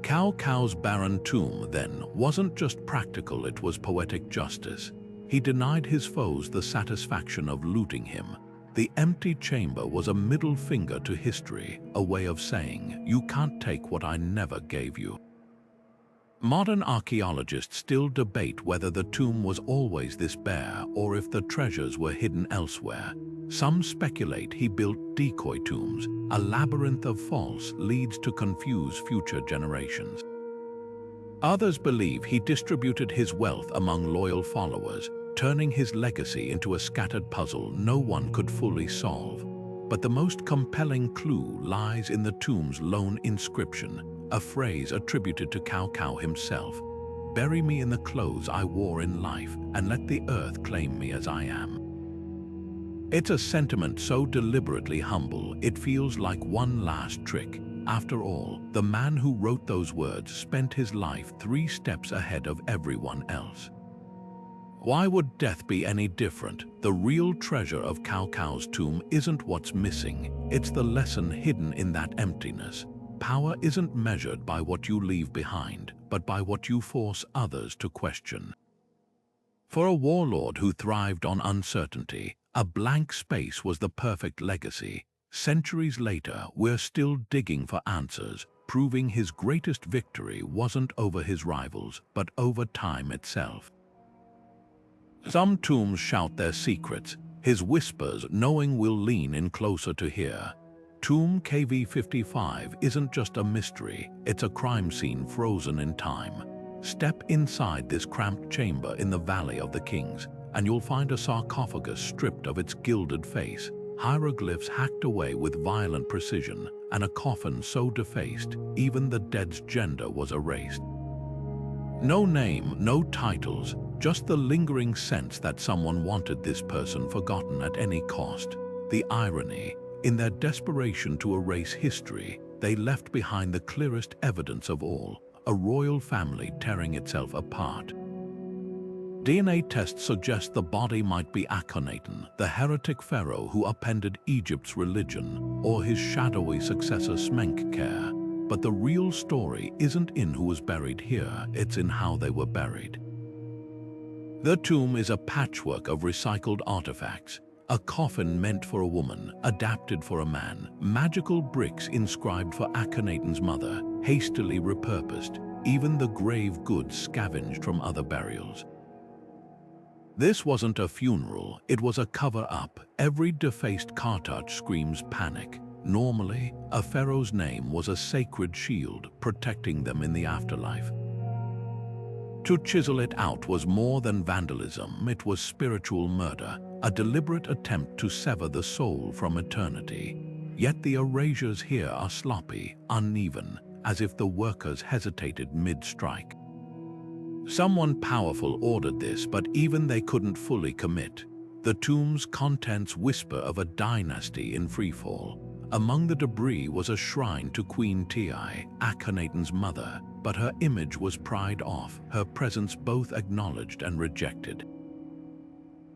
Cao Cao's barren tomb, then, wasn't just practical, it was poetic justice. He denied his foes the satisfaction of looting him. The empty chamber was a middle finger to history, a way of saying, "You can't take what I never gave you." Modern archaeologists still debate whether the tomb was always this bare or if the treasures were hidden elsewhere. Some speculate he built decoy tombs, a labyrinth of false leads to confuse future generations. Others believe he distributed his wealth among loyal followers, turning his legacy into a scattered puzzle no one could fully solve. But the most compelling clue lies in the tomb's lone inscription, a phrase attributed to Cao Cao himself: "Bury me in the clothes I wore in life, and let the earth claim me as I am." It's a sentiment so deliberately humble, it feels like one last trick. After all, the man who wrote those words spent his life 3 steps ahead of everyone else. Why would death be any different? The real treasure of Cao Cao's tomb isn't what's missing, it's the lesson hidden in that emptiness. Power isn't measured by what you leave behind, but by what you force others to question. For a warlord who thrived on uncertainty, a blank space was the perfect legacy. Centuries later, we're still digging for answers, proving his greatest victory wasn't over his rivals, but over time itself. Some tombs shout their secrets, his whispers knowing we'll lean in closer to hear. Tomb KV55 isn't just a mystery, it's a crime scene frozen in time. Step inside this cramped chamber in the Valley of the Kings, and you'll find a sarcophagus stripped of its gilded face, hieroglyphs hacked away with violent precision, and a coffin so defaced, even the dead's gender was erased. No name, no titles, just the lingering sense that someone wanted this person forgotten at any cost. The irony, in their desperation to erase history, they left behind the clearest evidence of all, a royal family tearing itself apart. DNA tests suggest the body might be Akhenaten, the heretic pharaoh who upended Egypt's religion, or his shadowy successor Smenkhkare. But the real story isn't in who was buried here, it's in how they were buried. The tomb is a patchwork of recycled artifacts. A coffin meant for a woman, adapted for a man, magical bricks inscribed for Akhenaten's mother, hastily repurposed, even the grave goods scavenged from other burials. This wasn't a funeral, it was a cover-up. Every defaced cartouche screams panic. Normally, a pharaoh's name was a sacred shield protecting them in the afterlife. To chisel it out was more than vandalism, it was spiritual murder, a deliberate attempt to sever the soul from eternity. Yet the erasures here are sloppy, uneven, as if the workers hesitated mid-strike. Someone powerful ordered this, but even they couldn't fully commit. The tomb's contents whisper of a dynasty in freefall. Among the debris was a shrine to Queen Tiai, Akhenaten's mother, but her image was pried off, her presence both acknowledged and rejected.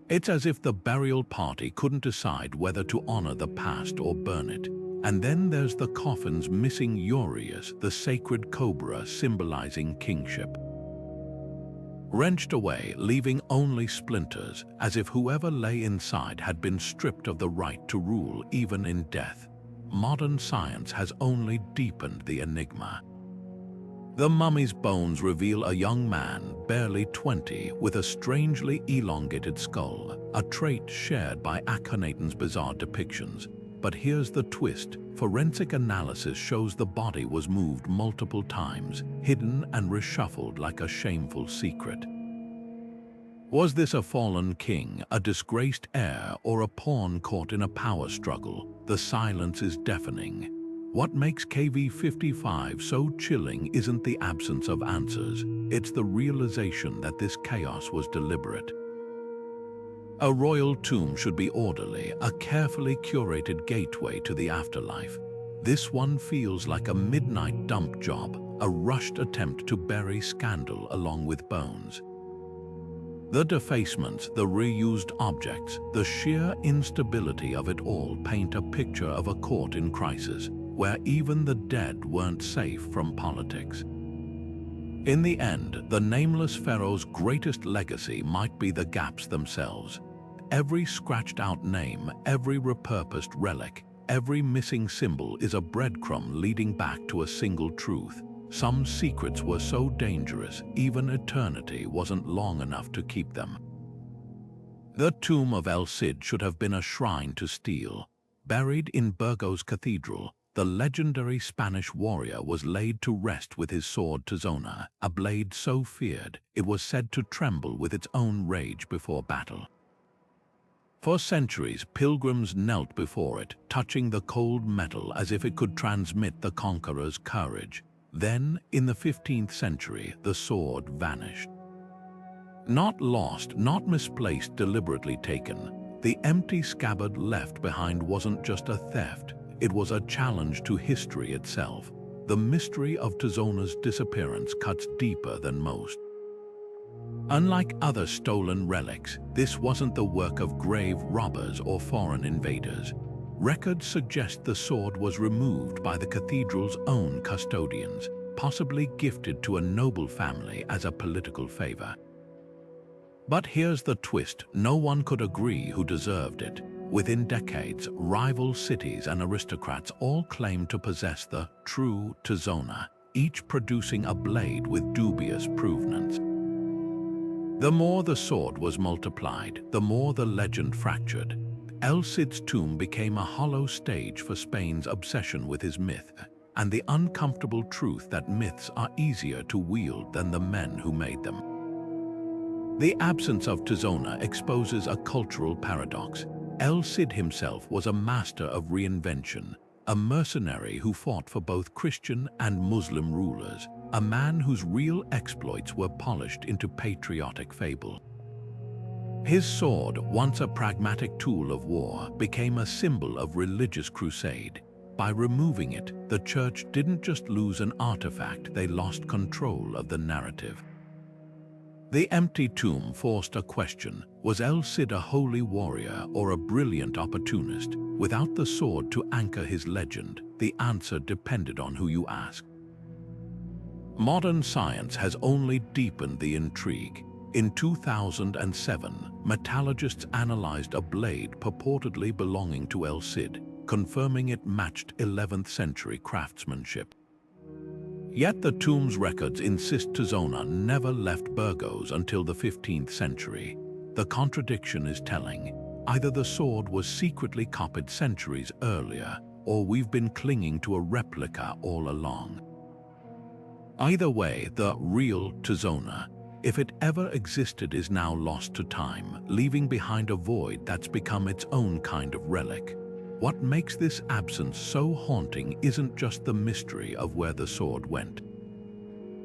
It's as if the burial party couldn't decide whether to honor the past or burn it. And then there's the coffin's missing Urius, the sacred cobra symbolizing kingship. Wrenched away, leaving only splinters, as if whoever lay inside had been stripped of the right to rule even in death. Modern science has only deepened the enigma. The mummy's bones reveal a young man, barely 20, with a strangely elongated skull, a trait shared by Akhenaten's bizarre depictions. But here's the twist. Forensic analysis shows the body was moved multiple times, hidden and reshuffled like a shameful secret. Was this a fallen king, a disgraced heir, or a pawn caught in a power struggle? The silence is deafening. What makes KV-55 so chilling isn't the absence of answers, it's the realization that this chaos was deliberate. A royal tomb should be orderly, a carefully curated gateway to the afterlife. This one feels like a midnight dump job, a rushed attempt to bury scandal along with bones. The defacements, the reused objects, the sheer instability of it all paint a picture of a court in crisis, where even the dead weren't safe from politics. In the end, the Nameless Pharaoh's greatest legacy might be the gaps themselves. Every scratched-out name, every repurposed relic, every missing symbol is a breadcrumb leading back to a single truth. Some secrets were so dangerous, even eternity wasn't long enough to keep them. The tomb of El Cid should have been a shrine to steel. Buried in Burgos Cathedral, the legendary Spanish warrior was laid to rest with his sword Tizona, a blade so feared it was said to tremble with its own rage before battle. For centuries, pilgrims knelt before it, touching the cold metal as if it could transmit the conqueror's courage. Then, in the 15th century, the sword vanished. Not lost, not misplaced, deliberately taken, the empty scabbard left behind wasn't just a theft, it was a challenge to history itself. The mystery of Tizona's disappearance cuts deeper than most. Unlike other stolen relics, this wasn't the work of grave robbers or foreign invaders. Records suggest the sword was removed by the cathedral's own custodians, possibly gifted to a noble family as a political favor. But here's the twist: no one could agree who deserved it. Within decades, rival cities and aristocrats all claimed to possess the true Tizona, each producing a blade with dubious provenance. The more the sword was multiplied, the more the legend fractured. El Cid's tomb became a hollow stage for Spain's obsession with his myth, and the uncomfortable truth that myths are easier to wield than the men who made them. The absence of Tizona exposes a cultural paradox. El Cid himself was a master of reinvention, a mercenary who fought for both Christian and Muslim rulers, a man whose real exploits were polished into patriotic fable. His sword, once a pragmatic tool of war, became a symbol of religious crusade. By removing it, the church didn't just lose an artifact, they lost control of the narrative. The empty tomb forced a question: was El Cid a holy warrior or a brilliant opportunist? Without the sword to anchor his legend, the answer depended on who you asked. Modern science has only deepened the intrigue. In 2007, metallurgists analyzed a blade purportedly belonging to El Cid, confirming it matched 11th century craftsmanship. Yet the tomb's records insist Tizona never left Burgos until the 15th century. The contradiction is telling. Either the sword was secretly copied centuries earlier, or we've been clinging to a replica all along. Either way, the real Tizona, if it ever existed, is now lost to time, leaving behind a void that's become its own kind of relic. What makes this absence so haunting isn't just the mystery of where the sword went.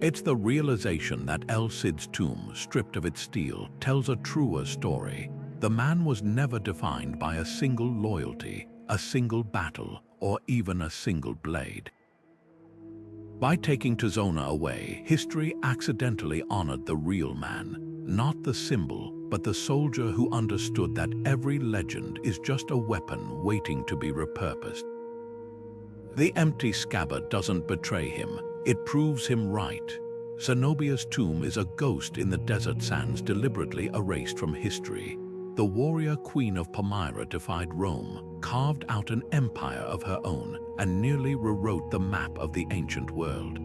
It's the realization that El Cid's tomb, stripped of its steel, tells a truer story. The man was never defined by a single loyalty, a single battle, or even a single blade. By taking Tizona away, history accidentally honored the real man, not the symbol, but the soldier who understood that every legend is just a weapon waiting to be repurposed. The empty scabbard doesn't betray him, it proves him right. Zenobia's tomb is a ghost in the desert sands, deliberately erased from history. The warrior queen of Palmyra defied Rome, carved out an empire of her own, and nearly rewrote the map of the ancient world.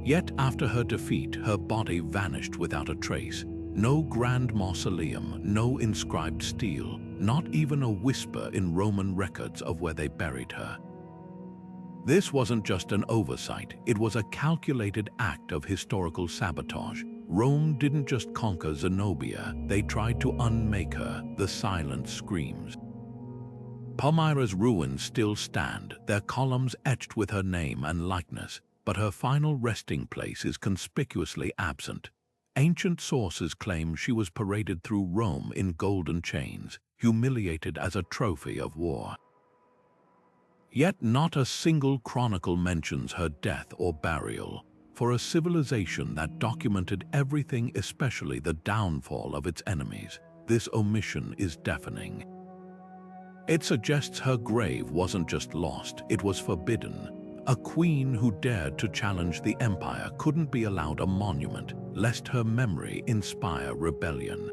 Yet after her defeat, her body vanished without a trace. No grand mausoleum, no inscribed stele, not even a whisper in Roman records of where they buried her. This wasn't just an oversight, it was a calculated act of historical sabotage. Rome didn't just conquer Zenobia, they tried to unmake her, the silent screams. Palmyra's ruins still stand, their columns etched with her name and likeness, but her final resting place is conspicuously absent. Ancient sources claim she was paraded through Rome in golden chains, humiliated as a trophy of war. Yet not a single chronicle mentions her death or burial. For a civilization that documented everything, especially the downfall of its enemies, this omission is deafening. It suggests her grave wasn't just lost, it was forbidden. A queen who dared to challenge the empire couldn't be allowed a monument, lest her memory inspire rebellion.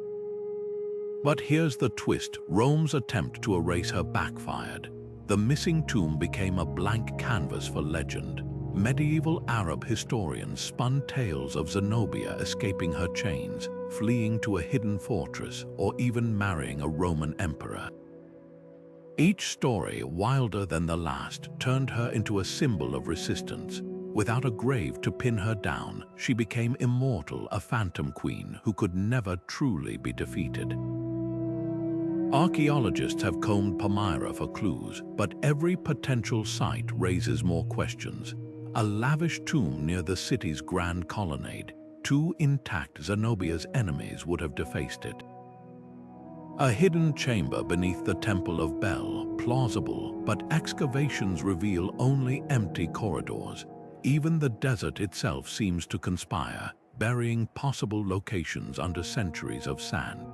But here's the twist: Rome's attempt to erase her backfired. The missing tomb became a blank canvas for legend. Medieval Arab historians spun tales of Zenobia escaping her chains, fleeing to a hidden fortress, or even marrying a Roman emperor. Each story, wilder than the last, turned her into a symbol of resistance. Without a grave to pin her down, she became immortal, a phantom queen who could never truly be defeated. Archaeologists have combed Palmyra for clues, but every potential site raises more questions. A lavish tomb near the city's grand colonnade, two intact Zenobia's enemies would have defaced it. A hidden chamber beneath the Temple of Bel, plausible, but excavations reveal only empty corridors. Even the desert itself seems to conspire, burying possible locations under centuries of sand.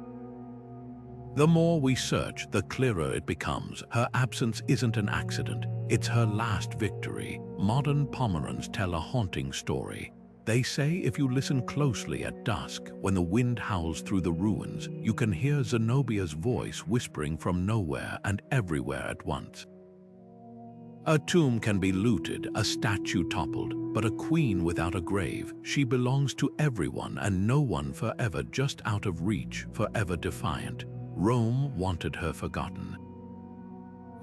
The more we search, the clearer it becomes. Her absence isn't an accident, it's her last victory. Modern Pomerans tell a haunting story. They say if you listen closely at dusk, when the wind howls through the ruins, you can hear Zenobia's voice whispering from nowhere and everywhere at once. A tomb can be looted, a statue toppled, but a queen without a grave, she belongs to everyone and no one, forever just out of reach, forever defiant. Rome wanted her forgotten.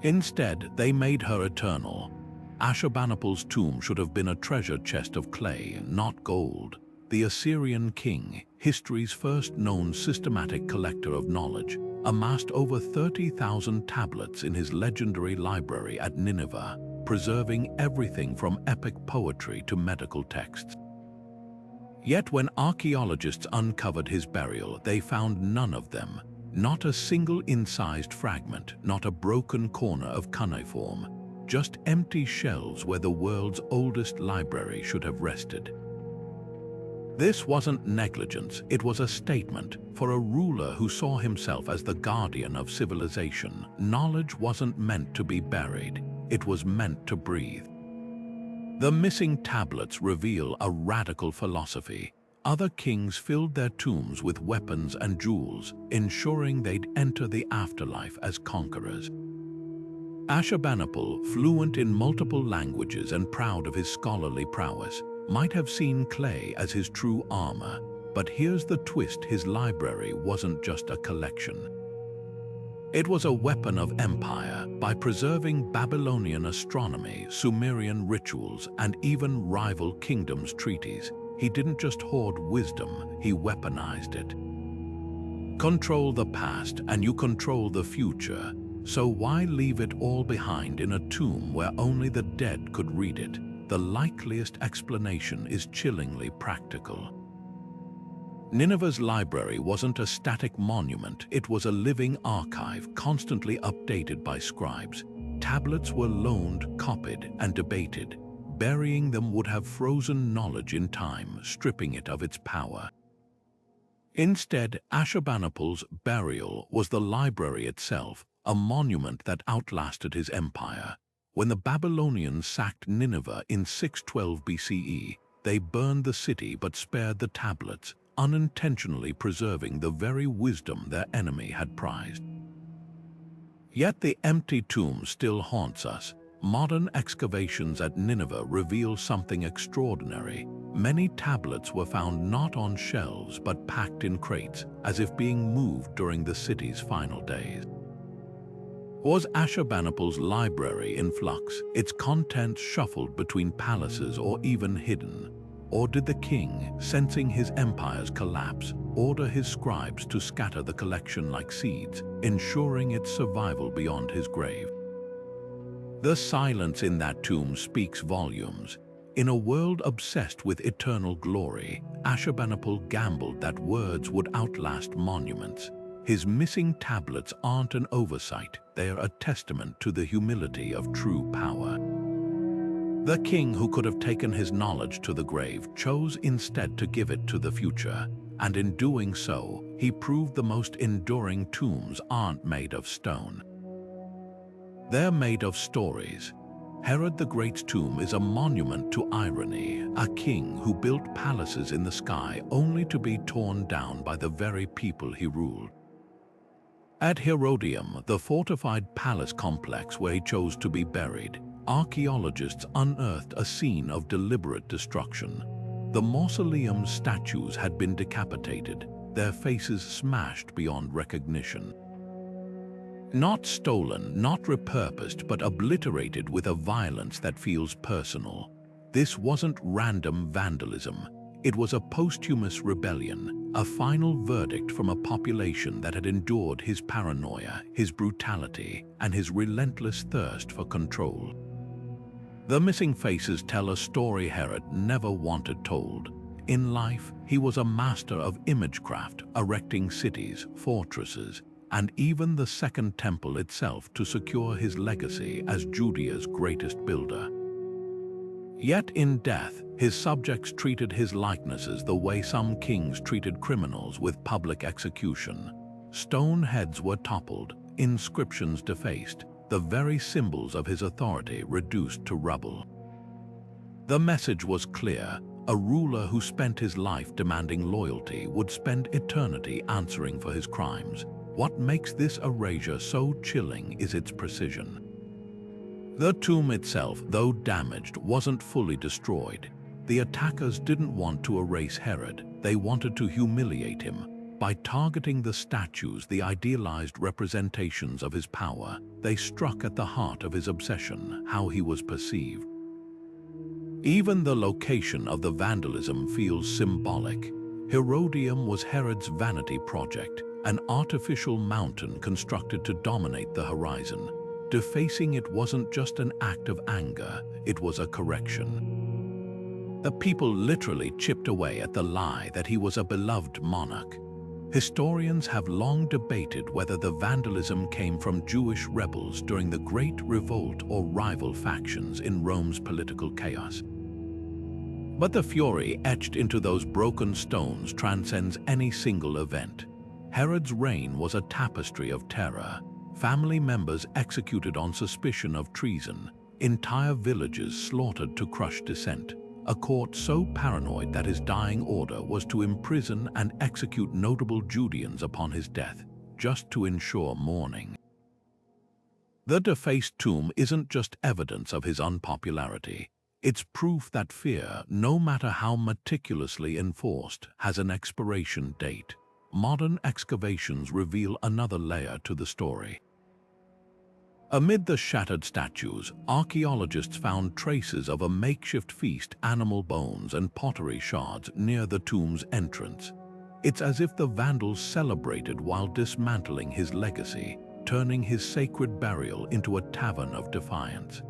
Instead, they made her eternal. Ashurbanipal's tomb should have been a treasure chest of clay, not gold. The Assyrian king, history's first known systematic collector of knowledge, amassed over 30,000 tablets in his legendary library at Nineveh, preserving everything from epic poetry to medical texts. Yet when archaeologists uncovered his burial, they found none of them. Not a single incised fragment, not a broken corner of cuneiform, just empty shelves where the world's oldest library should have rested. This wasn't negligence, it was a statement. For a ruler who saw himself as the guardian of civilization, knowledge wasn't meant to be buried, it was meant to breathe. The missing tablets reveal a radical philosophy. Other kings filled their tombs with weapons and jewels, ensuring they'd enter the afterlife as conquerors. Ashurbanipal, fluent in multiple languages and proud of his scholarly prowess, might have seen clay as his true armor. But here's the twist: his library wasn't just a collection. It was a weapon of empire. By preserving Babylonian astronomy, Sumerian rituals, and even rival kingdoms' treaties, he didn't just hoard wisdom, he weaponized it. Control the past and you control the future. So why leave it all behind in a tomb where only the dead could read it? The likeliest explanation is chillingly practical. Nineveh's library wasn't a static monument, it was a living archive, constantly updated by scribes. Tablets were loaned, copied, and debated. Burying them would have frozen knowledge in time, stripping it of its power. Instead, Ashurbanipal's burial was the library itself, a monument that outlasted his empire. When the Babylonians sacked Nineveh in 612 BCE, they burned the city but spared the tablets, unintentionally preserving the very wisdom their enemy had prized. Yet the empty tomb still haunts us. Modern excavations at Nineveh reveal something extraordinary. Many tablets were found not on shelves but packed in crates, as if being moved during the city's final days. Was Ashurbanipal's library in flux, its contents shuffled between palaces or even hidden? Or did the king, sensing his empire's collapse, order his scribes to scatter the collection like seeds, ensuring its survival beyond his grave? The silence in that tomb speaks volumes. In a world obsessed with eternal glory, Ashurbanipal gambled that words would outlast monuments. His missing tablets aren't an oversight, they are a testament to the humility of true power. The king who could have taken his knowledge to the grave chose instead to give it to the future, and in doing so, he proved the most enduring tombs aren't made of stone. They're made of stories. Herod the Great's tomb is a monument to irony, a king who built palaces in the sky only to be torn down by the very people he ruled. At Herodium, the fortified palace complex where he chose to be buried, archaeologists unearthed a scene of deliberate destruction. The mausoleum's statues had been decapitated, their faces smashed beyond recognition. Not stolen, not repurposed, but obliterated with a violence that feels personal. This wasn't random vandalism. It was a posthumous rebellion, a final verdict from a population that had endured his paranoia, his brutality, and his relentless thirst for control. The missing faces tell a story Herod never wanted told. In life, he was a master of imagecraft, erecting cities, fortresses, and even the Second Temple itself to secure his legacy as Judea's greatest builder. Yet in death, his subjects treated his likenesses the way some kings treated criminals with public execution. Stone heads were toppled, inscriptions defaced, the very symbols of his authority reduced to rubble. The message was clear: a ruler who spent his life demanding loyalty would spend eternity answering for his crimes. What makes this erasure so chilling is its precision. The tomb itself, though damaged, wasn't fully destroyed. The attackers didn't want to erase Herod, they wanted to humiliate him. By targeting the statues, the idealized representations of his power, they struck at the heart of his obsession, how he was perceived. Even the location of the vandalism feels symbolic. Herodium was Herod's vanity project, an artificial mountain constructed to dominate the horizon. Defacing it wasn't just an act of anger, it was a correction. The people literally chipped away at the lie that he was a beloved monarch. Historians have long debated whether the vandalism came from Jewish rebels during the Great Revolt or rival factions in Rome's political chaos. But the fury etched into those broken stones transcends any single event. Herod's reign was a tapestry of terror. Family members executed on suspicion of treason, entire villages slaughtered to crush dissent, a court so paranoid that his dying order was to imprison and execute notable Judeans upon his death, just to ensure mourning. The defaced tomb isn't just evidence of his unpopularity. It's proof that fear, no matter how meticulously enforced, has an expiration date. Modern excavations reveal another layer to the story. Amid the shattered statues, archaeologists found traces of a makeshift feast, animal bones and pottery shards near the tomb's entrance. It's as if the Vandals celebrated while dismantling his legacy, turning his sacred burial into a tavern of defiance.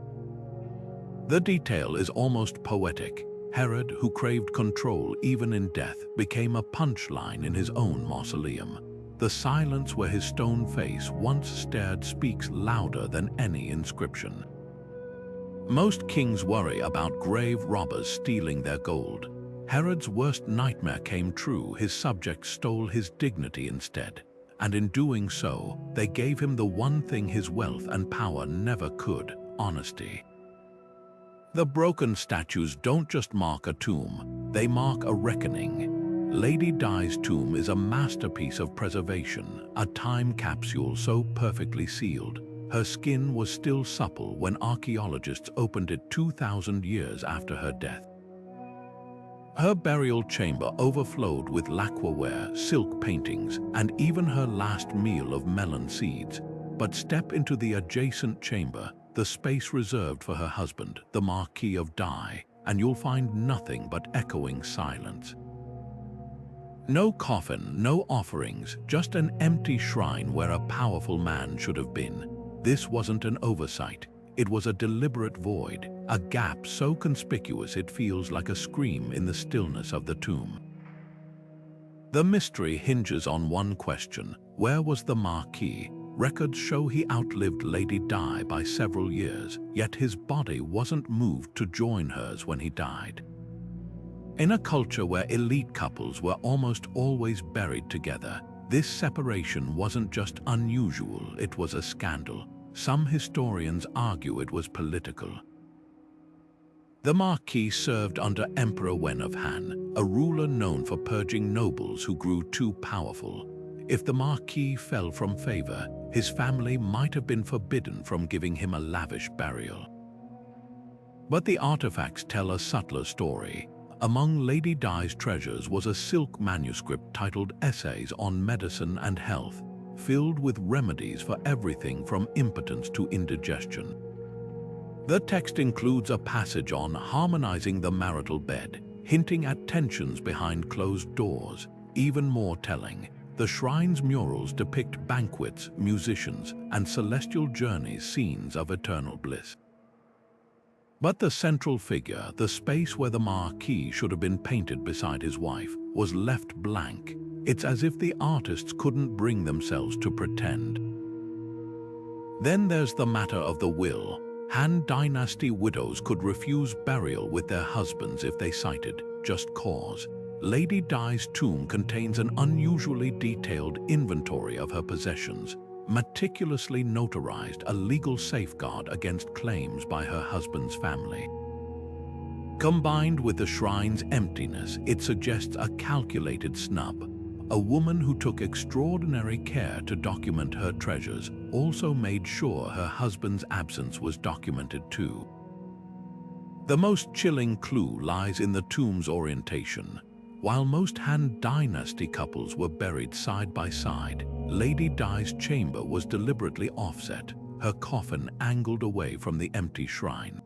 The detail is almost poetic. Herod, who craved control even in death, became a punchline in his own mausoleum. The silence where his stone face once stared speaks louder than any inscription. Most kings worry about grave robbers stealing their gold. Herod's worst nightmare came true. His subjects stole his dignity instead, and in doing so, they gave him the one thing his wealth and power never could: honesty. The broken statues don't just mark a tomb, they mark a reckoning. Lady Di's tomb is a masterpiece of preservation, a time capsule so perfectly sealed. Her skin was still supple when archaeologists opened it 2,000 years after her death. Her burial chamber overflowed with lacquerware, silk paintings, and even her last meal of melon seeds. But step into the adjacent chamber, the space reserved for her husband, the Marquis of Di, and you'll find nothing but echoing silence. No coffin, no offerings, just an empty shrine where a powerful man should have been. This wasn't an oversight. It was a deliberate void, a gap so conspicuous it feels like a scream in the stillness of the tomb. The mystery hinges on one question: where was the Marquis? Records show he outlived Lady Di by several years, yet his body wasn't moved to join hers when he died. In a culture where elite couples were almost always buried together, this separation wasn't just unusual, it was a scandal. Some historians argue it was political. The Marquis served under Emperor Wen of Han, a ruler known for purging nobles who grew too powerful. If the Marquis fell from favor, his family might have been forbidden from giving him a lavish burial. But the artifacts tell a subtler story. Among Lady Di's treasures was a silk manuscript titled Essays on Medicine and Health, filled with remedies for everything from impotence to indigestion. The text includes a passage on harmonizing the marital bed, hinting at tensions behind closed doors. Even more telling, the shrine's murals depict banquets, musicians, and celestial journeys, scenes of eternal bliss. But the central figure, the space where the Marquis should have been painted beside his wife, was left blank. It's as if the artists couldn't bring themselves to pretend. Then there's the matter of the will. Han Dynasty widows could refuse burial with their husbands if they cited just cause. Lady Di's tomb contains an unusually detailed inventory of her possessions, meticulously notarized, a legal safeguard against claims by her husband's family. Combined with the shrine's emptiness, it suggests a calculated snub. A woman who took extraordinary care to document her treasures also made sure her husband's absence was documented too. The most chilling clue lies in the tomb's orientation. While most Han Dynasty couples were buried side by side, Lady Di's chamber was deliberately offset, her coffin angled away from the empty shrine.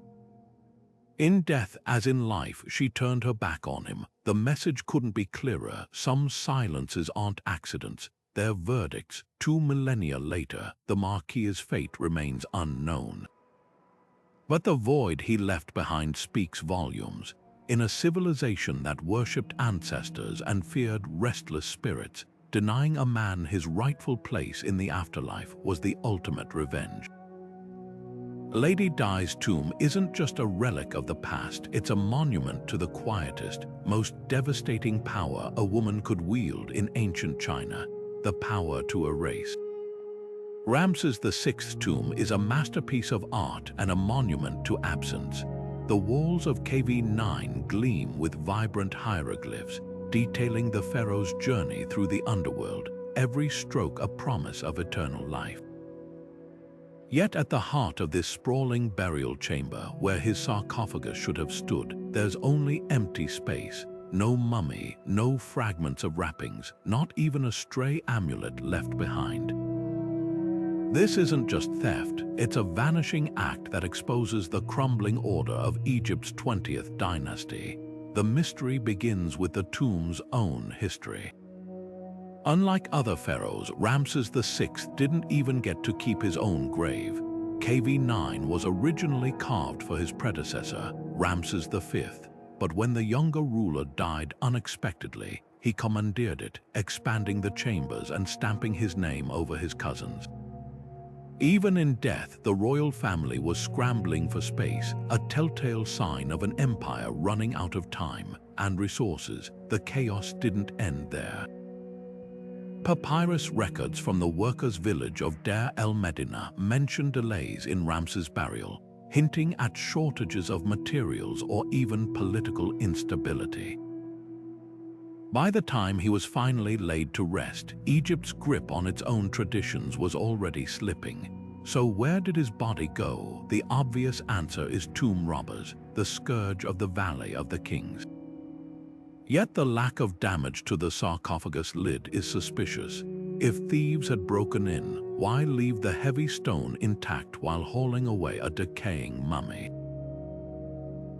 In death as in life, she turned her back on him. The message couldn't be clearer. Some silences aren't accidents, they're verdicts. 2 millennia later, the Marquis's fate remains unknown. But the void he left behind speaks volumes. In a civilization that worshipped ancestors and feared restless spirits, denying a man his rightful place in the afterlife was the ultimate revenge. Lady Di's tomb isn't just a relic of the past, it's a monument to the quietest, most devastating power a woman could wield in ancient China, the power to erase. Ramses VI's tomb is a masterpiece of art and a monument to absence. The walls of KV-9 gleam with vibrant hieroglyphs, detailing the pharaoh's journey through the underworld, every stroke a promise of eternal life. Yet at the heart of this sprawling burial chamber, where his sarcophagus should have stood, there's only empty space. No mummy, no fragments of wrappings, not even a stray amulet left behind. This isn't just theft, it's a vanishing act that exposes the crumbling order of Egypt's 20th dynasty. The mystery begins with the tomb's own history. Unlike other pharaohs, Ramses VI didn't even get to keep his own grave. KV-9 was originally carved for his predecessor, Ramses V, but when the younger ruler died unexpectedly, he commandeered it, expanding the chambers and stamping his name over his cousins. Even in death, the royal family was scrambling for space, a telltale sign of an empire running out of time and resources. The chaos didn't end there. Papyrus records from the workers' village of Deir el-Medina mention delays in Ramses' burial, hinting at shortages of materials or even political instability. By the time he was finally laid to rest, Egypt's grip on its own traditions was already slipping. So where did his body go? The obvious answer is tomb robbers, the scourge of the Valley of the Kings. Yet the lack of damage to the sarcophagus lid is suspicious. If thieves had broken in, why leave the heavy stone intact while hauling away a decaying mummy?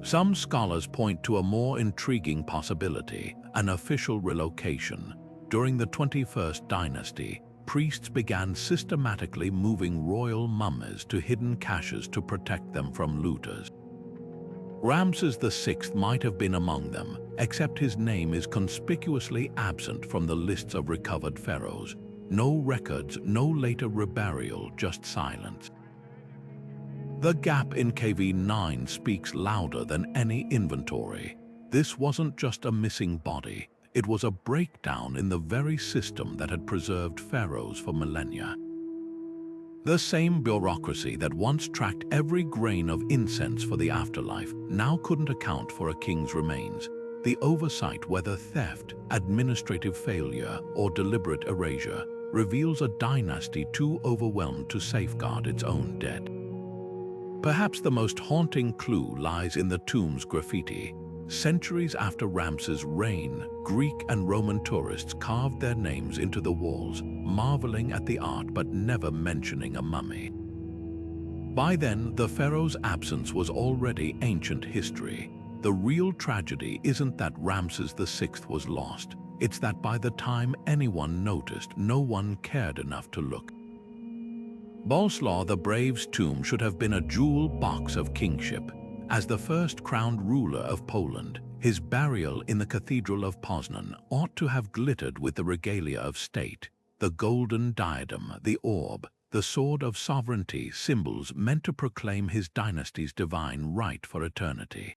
Some scholars point to a more intriguing possibility, an official relocation. During the 21st dynasty, priests began systematically moving royal mummies to hidden caches to protect them from looters. Ramses VI might have been among them, except his name is conspicuously absent from the lists of recovered pharaohs. No records, no later reburial, just silence. The gap in KV9 speaks louder than any inventory. This wasn't just a missing body, it was a breakdown in the very system that had preserved pharaohs for millennia. The same bureaucracy that once tracked every grain of incense for the afterlife now couldn't account for a king's remains. The oversight, whether theft, administrative failure, or deliberate erasure, reveals a dynasty too overwhelmed to safeguard its own dead. Perhaps the most haunting clue lies in the tomb's graffiti. Centuries after Ramses' reign, Greek and Roman tourists carved their names into the walls, marveling at the art but never mentioning a mummy. By then, the pharaoh's absence was already ancient history. The real tragedy isn't that Ramses VI was lost, it's that by the time anyone noticed, no one cared enough to look. Bolesław the Brave's tomb should have been a jewel box of kingship. As the first crowned ruler of Poland, his burial in the Cathedral of Poznan ought to have glittered with the regalia of state, the golden diadem, the orb, the sword of sovereignty, symbols meant to proclaim his dynasty's divine right for eternity.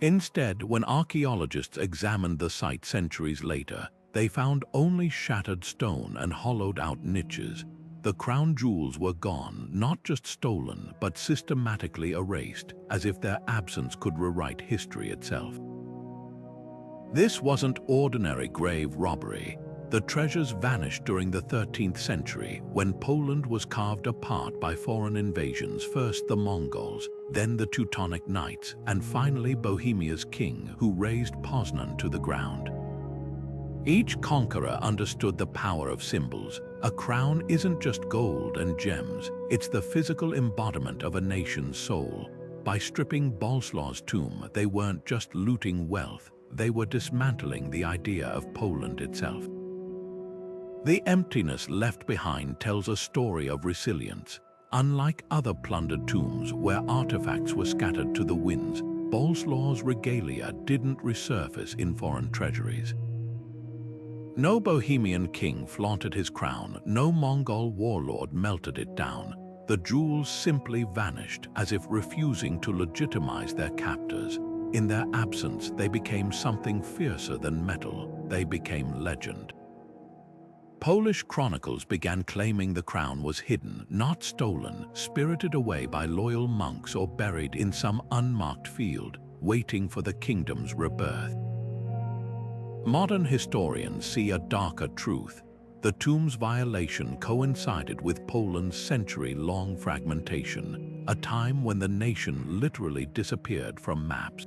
Instead, when archaeologists examined the site centuries later, they found only shattered stone and hollowed-out niches. The crown jewels were gone, not just stolen, but systematically erased, as if their absence could rewrite history itself. This wasn't ordinary grave robbery. The treasures vanished during the 13th century, when Poland was carved apart by foreign invasions, first the Mongols, then the Teutonic Knights, and finally Bohemia's king, who razed Poznan to the ground. Each conqueror understood the power of symbols. A crown isn't just gold and gems, it's the physical embodiment of a nation's soul. By stripping Bolesław's tomb, they weren't just looting wealth, they were dismantling the idea of Poland itself. The emptiness left behind tells a story of resilience. Unlike other plundered tombs where artifacts were scattered to the winds, Bolesław's regalia didn't resurface in foreign treasuries. No Bohemian king flaunted his crown, no Mongol warlord melted it down. The jewels simply vanished, as if refusing to legitimize their captors. In their absence, they became something fiercer than metal. They became legend. Polish chronicles began claiming the crown was hidden, not stolen, spirited away by loyal monks or buried in some unmarked field, waiting for the kingdom's rebirth. Modern historians see a darker truth. The tomb's violation coincided with Poland's century-long fragmentation, a time when the nation literally disappeared from maps.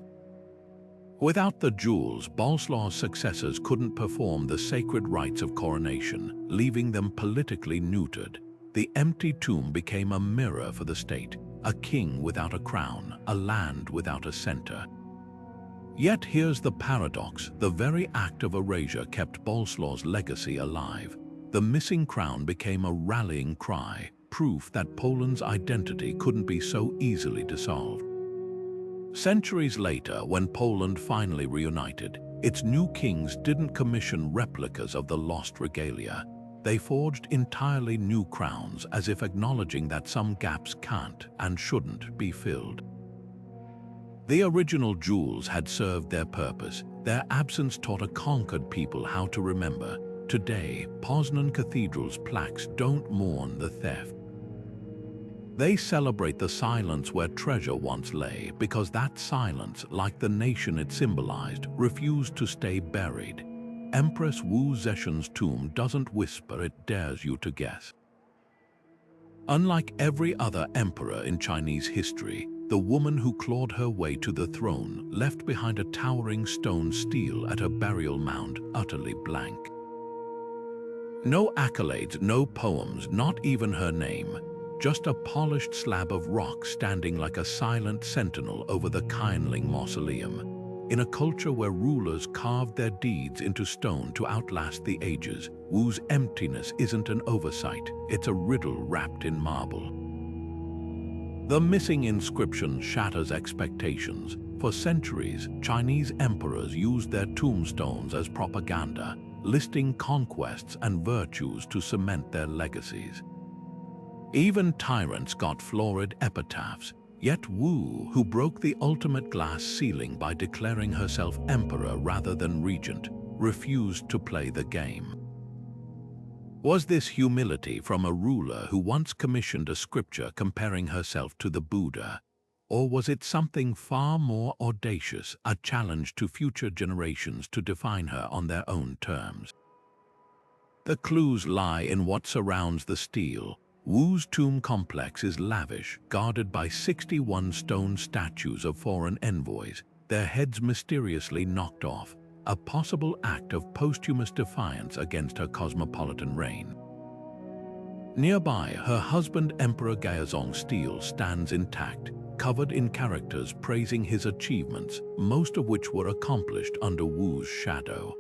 Without the jewels, Bolesław's successors couldn't perform the sacred rites of coronation, leaving them politically neutered. The empty tomb became a mirror for the state, a king without a crown, a land without a center. Yet here's the paradox: the very act of erasure kept Bolesław's legacy alive. The missing crown became a rallying cry, proof that Poland's identity couldn't be so easily dissolved. Centuries later, when Poland finally reunited, its new kings didn't commission replicas of the lost regalia. They forged entirely new crowns, as if acknowledging that some gaps can't and shouldn't be filled. The original jewels had served their purpose. Their absence taught a conquered people how to remember. Today, Poznan Cathedral's plaques don't mourn the theft. They celebrate the silence where treasure once lay, because that silence, like the nation it symbolized, refused to stay buried. Empress Wu Zetian's tomb doesn't whisper, it dares you to guess. Unlike every other emperor in Chinese history, the woman who clawed her way to the throne left behind a towering stone stele at her burial mound, utterly blank. No accolades, no poems, not even her name. Just a polished slab of rock standing like a silent sentinel over the Keinling Mausoleum. In a culture where rulers carved their deeds into stone to outlast the ages, Wu's emptiness isn't an oversight, it's a riddle wrapped in marble. The missing inscription shatters expectations. For centuries, Chinese emperors used their tombstones as propaganda, listing conquests and virtues to cement their legacies. Even tyrants got florid epitaphs, yet Wu, who broke the ultimate glass ceiling by declaring herself emperor rather than regent, refused to play the game. Was this humility from a ruler who once commissioned a scripture comparing herself to the Buddha? Or was it something far more audacious, a challenge to future generations to define her on their own terms? The clues lie in what surrounds the stele. Wu's tomb complex is lavish, guarded by 61 stone statues of foreign envoys, their heads mysteriously knocked off, a possible act of posthumous defiance against her cosmopolitan reign. Nearby, her husband Emperor Gaozong's stele stands intact, covered in characters praising his achievements, most of which were accomplished under Wu's shadow.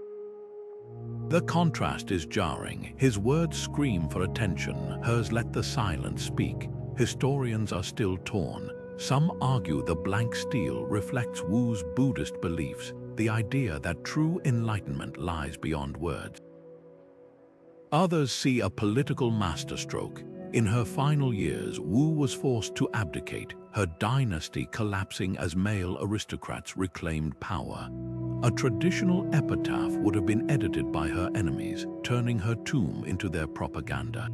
The contrast is jarring. His words scream for attention, hers let the silence speak. Historians are still torn. Some argue the blank stele reflects Wu's Buddhist beliefs, the idea that true enlightenment lies beyond words. Others see a political masterstroke. In her final years, Wu was forced to abdicate, her dynasty collapsing as male aristocrats reclaimed power. A traditional epitaph would have been edited by her enemies, turning her tomb into their propaganda.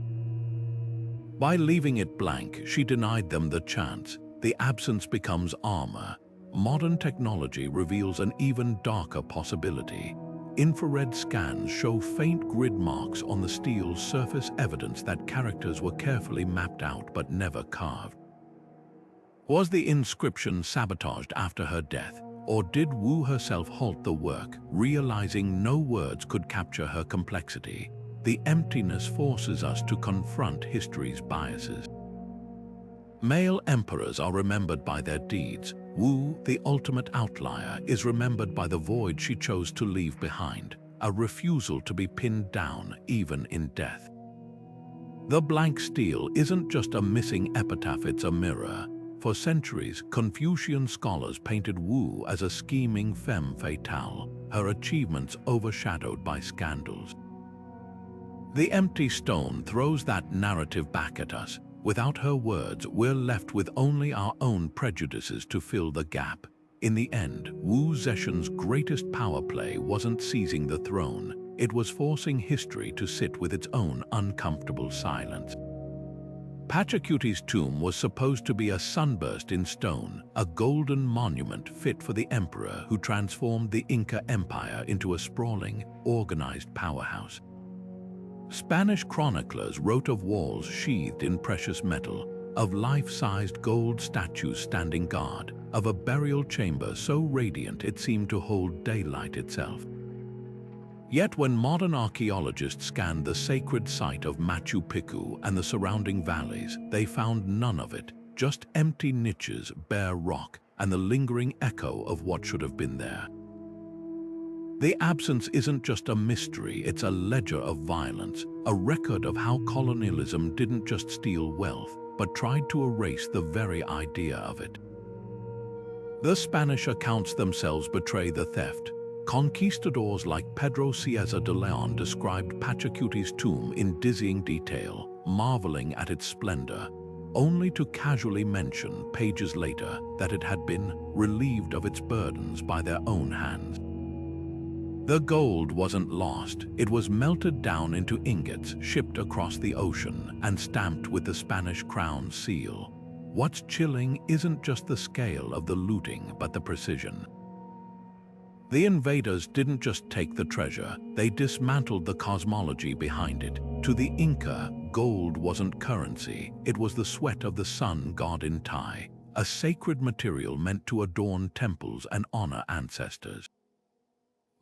By leaving it blank, she denied them the chance. The absence becomes armor. Modern technology reveals an even darker possibility. Infrared scans show faint grid marks on the stele's surface, evidence that characters were carefully mapped out but never carved. Was the inscription sabotaged after her death, or did Wu herself halt the work, realizing no words could capture her complexity? The emptiness forces us to confront history's biases. Male emperors are remembered by their deeds. Wu, the ultimate outlier, is remembered by the void she chose to leave behind, a refusal to be pinned down even in death. The blank stele isn't just a missing epitaph, it's a mirror. For centuries, Confucian scholars painted Wu as a scheming femme fatale, her achievements overshadowed by scandals. The empty stone throws that narrative back at us. Without her words, we're left with only our own prejudices to fill the gap. In the end, Wu Zetian's greatest power play wasn't seizing the throne, it was forcing history to sit with its own uncomfortable silence. Pachacuti's tomb was supposed to be a sunburst in stone, a golden monument fit for the emperor who transformed the Inca Empire into a sprawling, organized powerhouse. Spanish chroniclers wrote of walls sheathed in precious metal, of life-sized gold statues standing guard, of a burial chamber so radiant it seemed to hold daylight itself. Yet when modern archaeologists scanned the sacred site of Machu Picchu and the surrounding valleys, they found none of it, just empty niches, bare rock, and the lingering echo of what should have been there. The absence isn't just a mystery, it's a ledger of violence, a record of how colonialism didn't just steal wealth, but tried to erase the very idea of it. The Spanish accounts themselves betray the theft. Conquistadors like Pedro Cieza de Leon described Pachacuti's tomb in dizzying detail, marveling at its splendor, only to casually mention pages later that it had been relieved of its burdens by their own hands. The gold wasn't lost, it was melted down into ingots, shipped across the ocean, and stamped with the Spanish crown's seal. What's chilling isn't just the scale of the looting, but the precision. The invaders didn't just take the treasure, they dismantled the cosmology behind it. To the Inca, gold wasn't currency, it was the sweat of the sun god Inti, a sacred material meant to adorn temples and honor ancestors.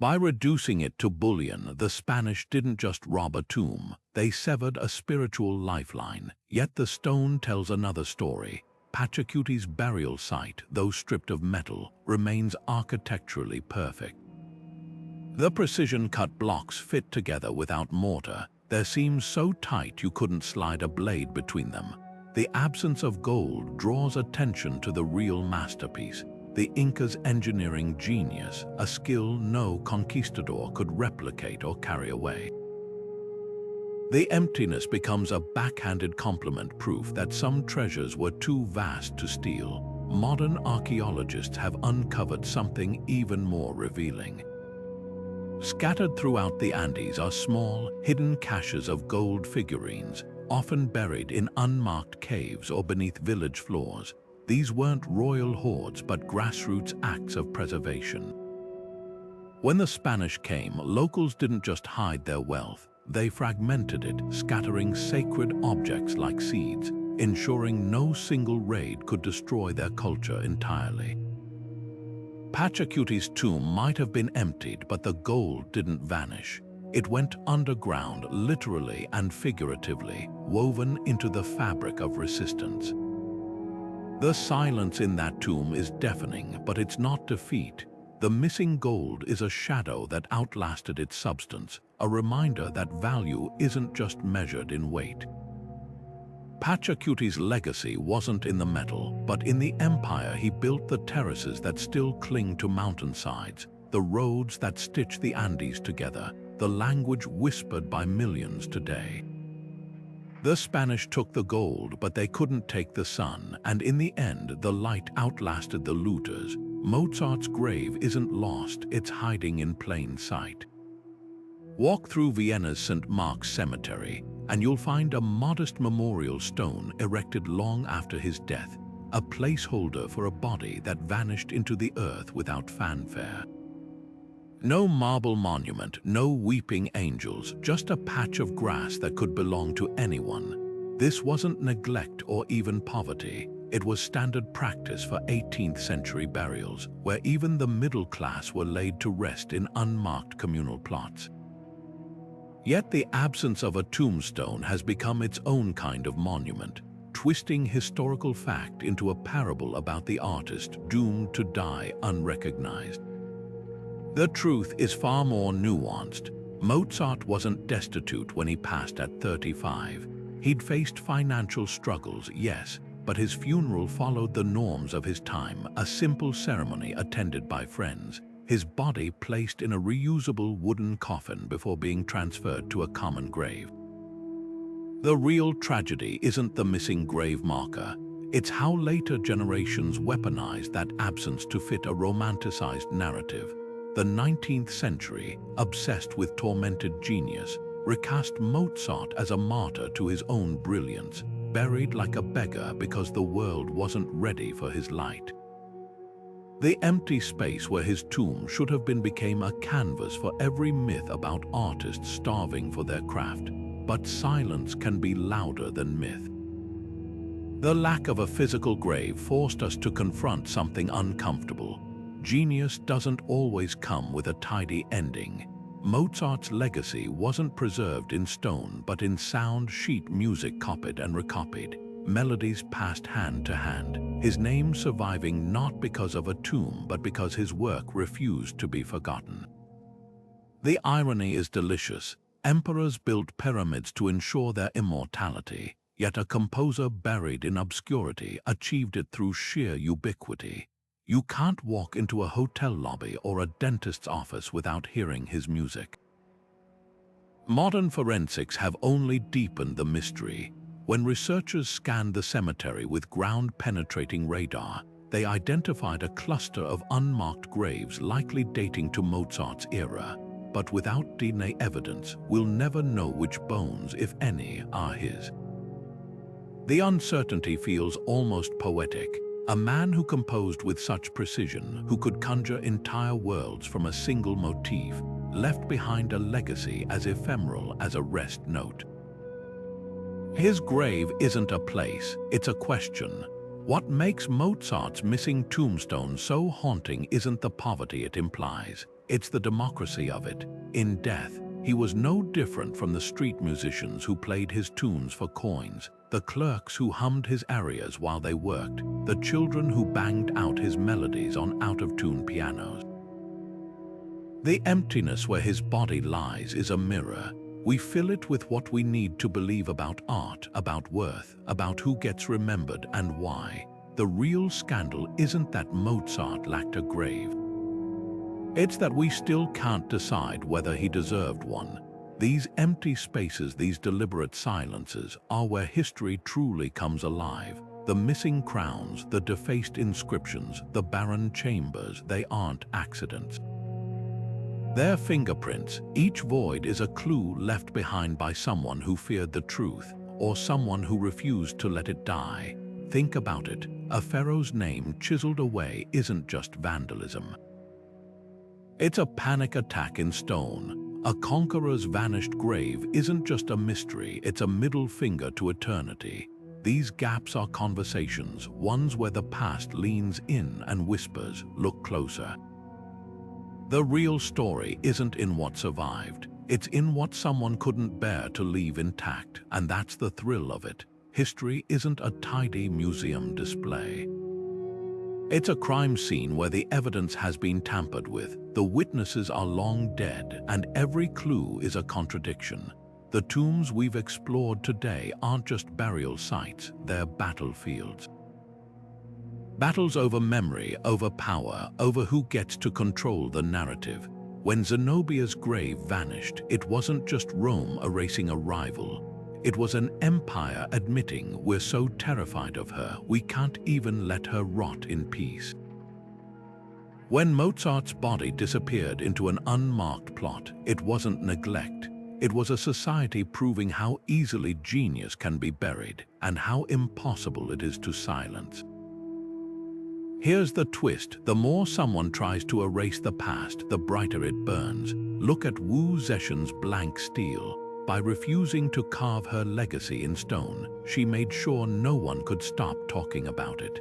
By reducing it to bullion, the Spanish didn't just rob a tomb, they severed a spiritual lifeline. Yet the stone tells another story. Pachacuti's burial site, though stripped of metal, remains architecturally perfect. The precision-cut blocks fit together without mortar. Their seams so tight you couldn't slide a blade between them. The absence of gold draws attention to the real masterpiece, the Inca's engineering genius, a skill no conquistador could replicate or carry away. The emptiness becomes a backhanded compliment, proof that some treasures were too vast to steal. Modern archaeologists have uncovered something even more revealing. Scattered throughout the Andes are small, hidden caches of gold figurines, often buried in unmarked caves or beneath village floors. These weren't royal hoards but grassroots acts of preservation. When the Spanish came, locals didn't just hide their wealth, they fragmented it, scattering sacred objects like seeds, ensuring no single raid could destroy their culture entirely. Pachacuti's tomb might have been emptied, but the gold didn't vanish. It went underground, literally and figuratively, woven into the fabric of resistance. The silence in that tomb is deafening, but it's not defeat. The missing gold is a shadow that outlasted its substance, a reminder that value isn't just measured in weight. Pachacuti's legacy wasn't in the metal, but in the empire he built, the terraces that still cling to mountainsides, the roads that stitch the Andes together, the language whispered by millions today. The Spanish took the gold, but they couldn't take the sun, and in the end, the light outlasted the looters. Mozart's grave isn't lost, it's hiding in plain sight. Walk through Vienna's St. Mark's Cemetery, and you'll find a modest memorial stone erected long after his death, a placeholder for a body that vanished into the earth without fanfare. No marble monument, no weeping angels, just a patch of grass that could belong to anyone. This wasn't neglect or even poverty. It was standard practice for 18th century burials, where even the middle class were laid to rest in unmarked communal plots. Yet the absence of a tombstone has become its own kind of monument, twisting historical fact into a parable about the artist doomed to die unrecognized. The truth is far more nuanced. Mozart wasn't destitute when he passed at 35. He'd faced financial struggles, yes, but his funeral followed the norms of his time, a simple ceremony attended by friends, his body placed in a reusable wooden coffin before being transferred to a common grave. The real tragedy isn't the missing grave marker, it's how later generations weaponized that absence to fit a romanticized narrative. The 19th century, obsessed with tormented genius, recast Mozart as a martyr to his own brilliance, buried like a beggar because the world wasn't ready for his light. The empty space where his tomb should have been became a canvas for every myth about artists starving for their craft. But silence can be louder than myth. The lack of a physical grave forced us to confront something uncomfortable. Genius doesn't always come with a tidy ending. Mozart's legacy wasn't preserved in stone, but in sound sheet music copied and recopied, melodies passed hand to hand, his name surviving not because of a tomb, but because his work refused to be forgotten. The irony is delicious. Emperors built pyramids to ensure their immortality, yet a composer buried in obscurity achieved it through sheer ubiquity. You can't walk into a hotel lobby or a dentist's office without hearing his music. Modern forensics have only deepened the mystery. When researchers scanned the cemetery with ground-penetrating radar, they identified a cluster of unmarked graves likely dating to Mozart's era. But without DNA evidence, we'll never know which bones, if any, are his. The uncertainty feels almost poetic. A man who composed with such precision, who could conjure entire worlds from a single motif, left behind a legacy as ephemeral as a rest note. His grave isn't a place, it's a question. What makes Mozart's missing tombstone so haunting isn't the poverty it implies, it's the democracy of it. In death, he was no different from the street musicians who played his tunes for coins. the clerks who hummed his arias while they worked, the children who banged out his melodies on out-of-tune pianos. The emptiness where his body lies is a mirror. We fill it with what we need to believe about art, about worth, about who gets remembered and why. The real scandal isn't that Mozart lacked a grave. It's that we still can't decide whether he deserved one. These empty spaces, these deliberate silences, are where history truly comes alive. The missing crowns, the defaced inscriptions, the barren chambers, they aren't accidents. Their fingerprints, each void is a clue left behind by someone who feared the truth, or someone who refused to let it die. Think about it. A pharaoh's name chiseled away isn't just vandalism. It's a panic attack in stone. A conqueror's vanished grave isn't just a mystery, it's a middle finger to eternity. These gaps are conversations, ones where the past leans in and whispers, "Look closer." The real story isn't in what survived, it's in what someone couldn't bear to leave intact, and that's the thrill of it. History isn't a tidy museum display. It's a crime scene where the evidence has been tampered with, the witnesses are long dead, and every clue is a contradiction. The tombs we've explored today aren't just burial sites, they're battlefields. Battles over memory, over power, over who gets to control the narrative. When Zenobia's grave vanished, it wasn't just Rome erasing a rival. It was an empire admitting we're so terrified of her, we can't even let her rot in peace. When Mozart's body disappeared into an unmarked plot, it wasn't neglect. It was a society proving how easily genius can be buried and how impossible it is to silence. Here's the twist: the more someone tries to erase the past, the brighter it burns. Look at Wu Zetian's blank stele. By refusing to carve her legacy in stone, she made sure no one could stop talking about it.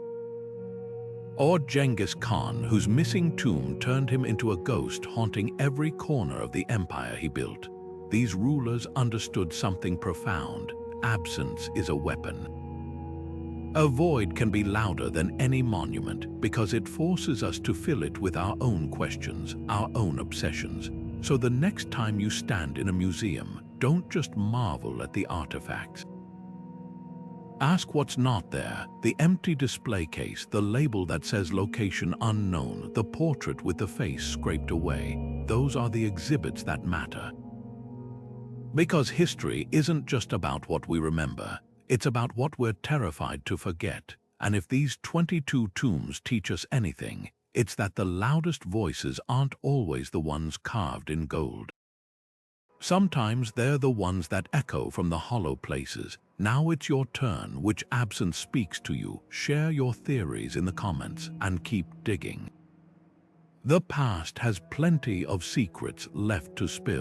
Or Genghis Khan, whose missing tomb turned him into a ghost haunting every corner of the empire he built. These rulers understood something profound: absence is a weapon. A void can be louder than any monument because it forces us to fill it with our own questions, our own obsessions. So the next time you stand in a museum, don't just marvel at the artifacts. Ask what's not there: the empty display case, the label that says location unknown, the portrait with the face scraped away. Those are the exhibits that matter. Because history isn't just about what we remember, it's about what we're terrified to forget. And if these 22 tombs teach us anything, it's that the loudest voices aren't always the ones carved in gold. Sometimes they're the ones that echo from the hollow places. Now it's your turn. Which absence speaks to you? Share your theories in the comments and keep digging. The past has plenty of secrets left to spill.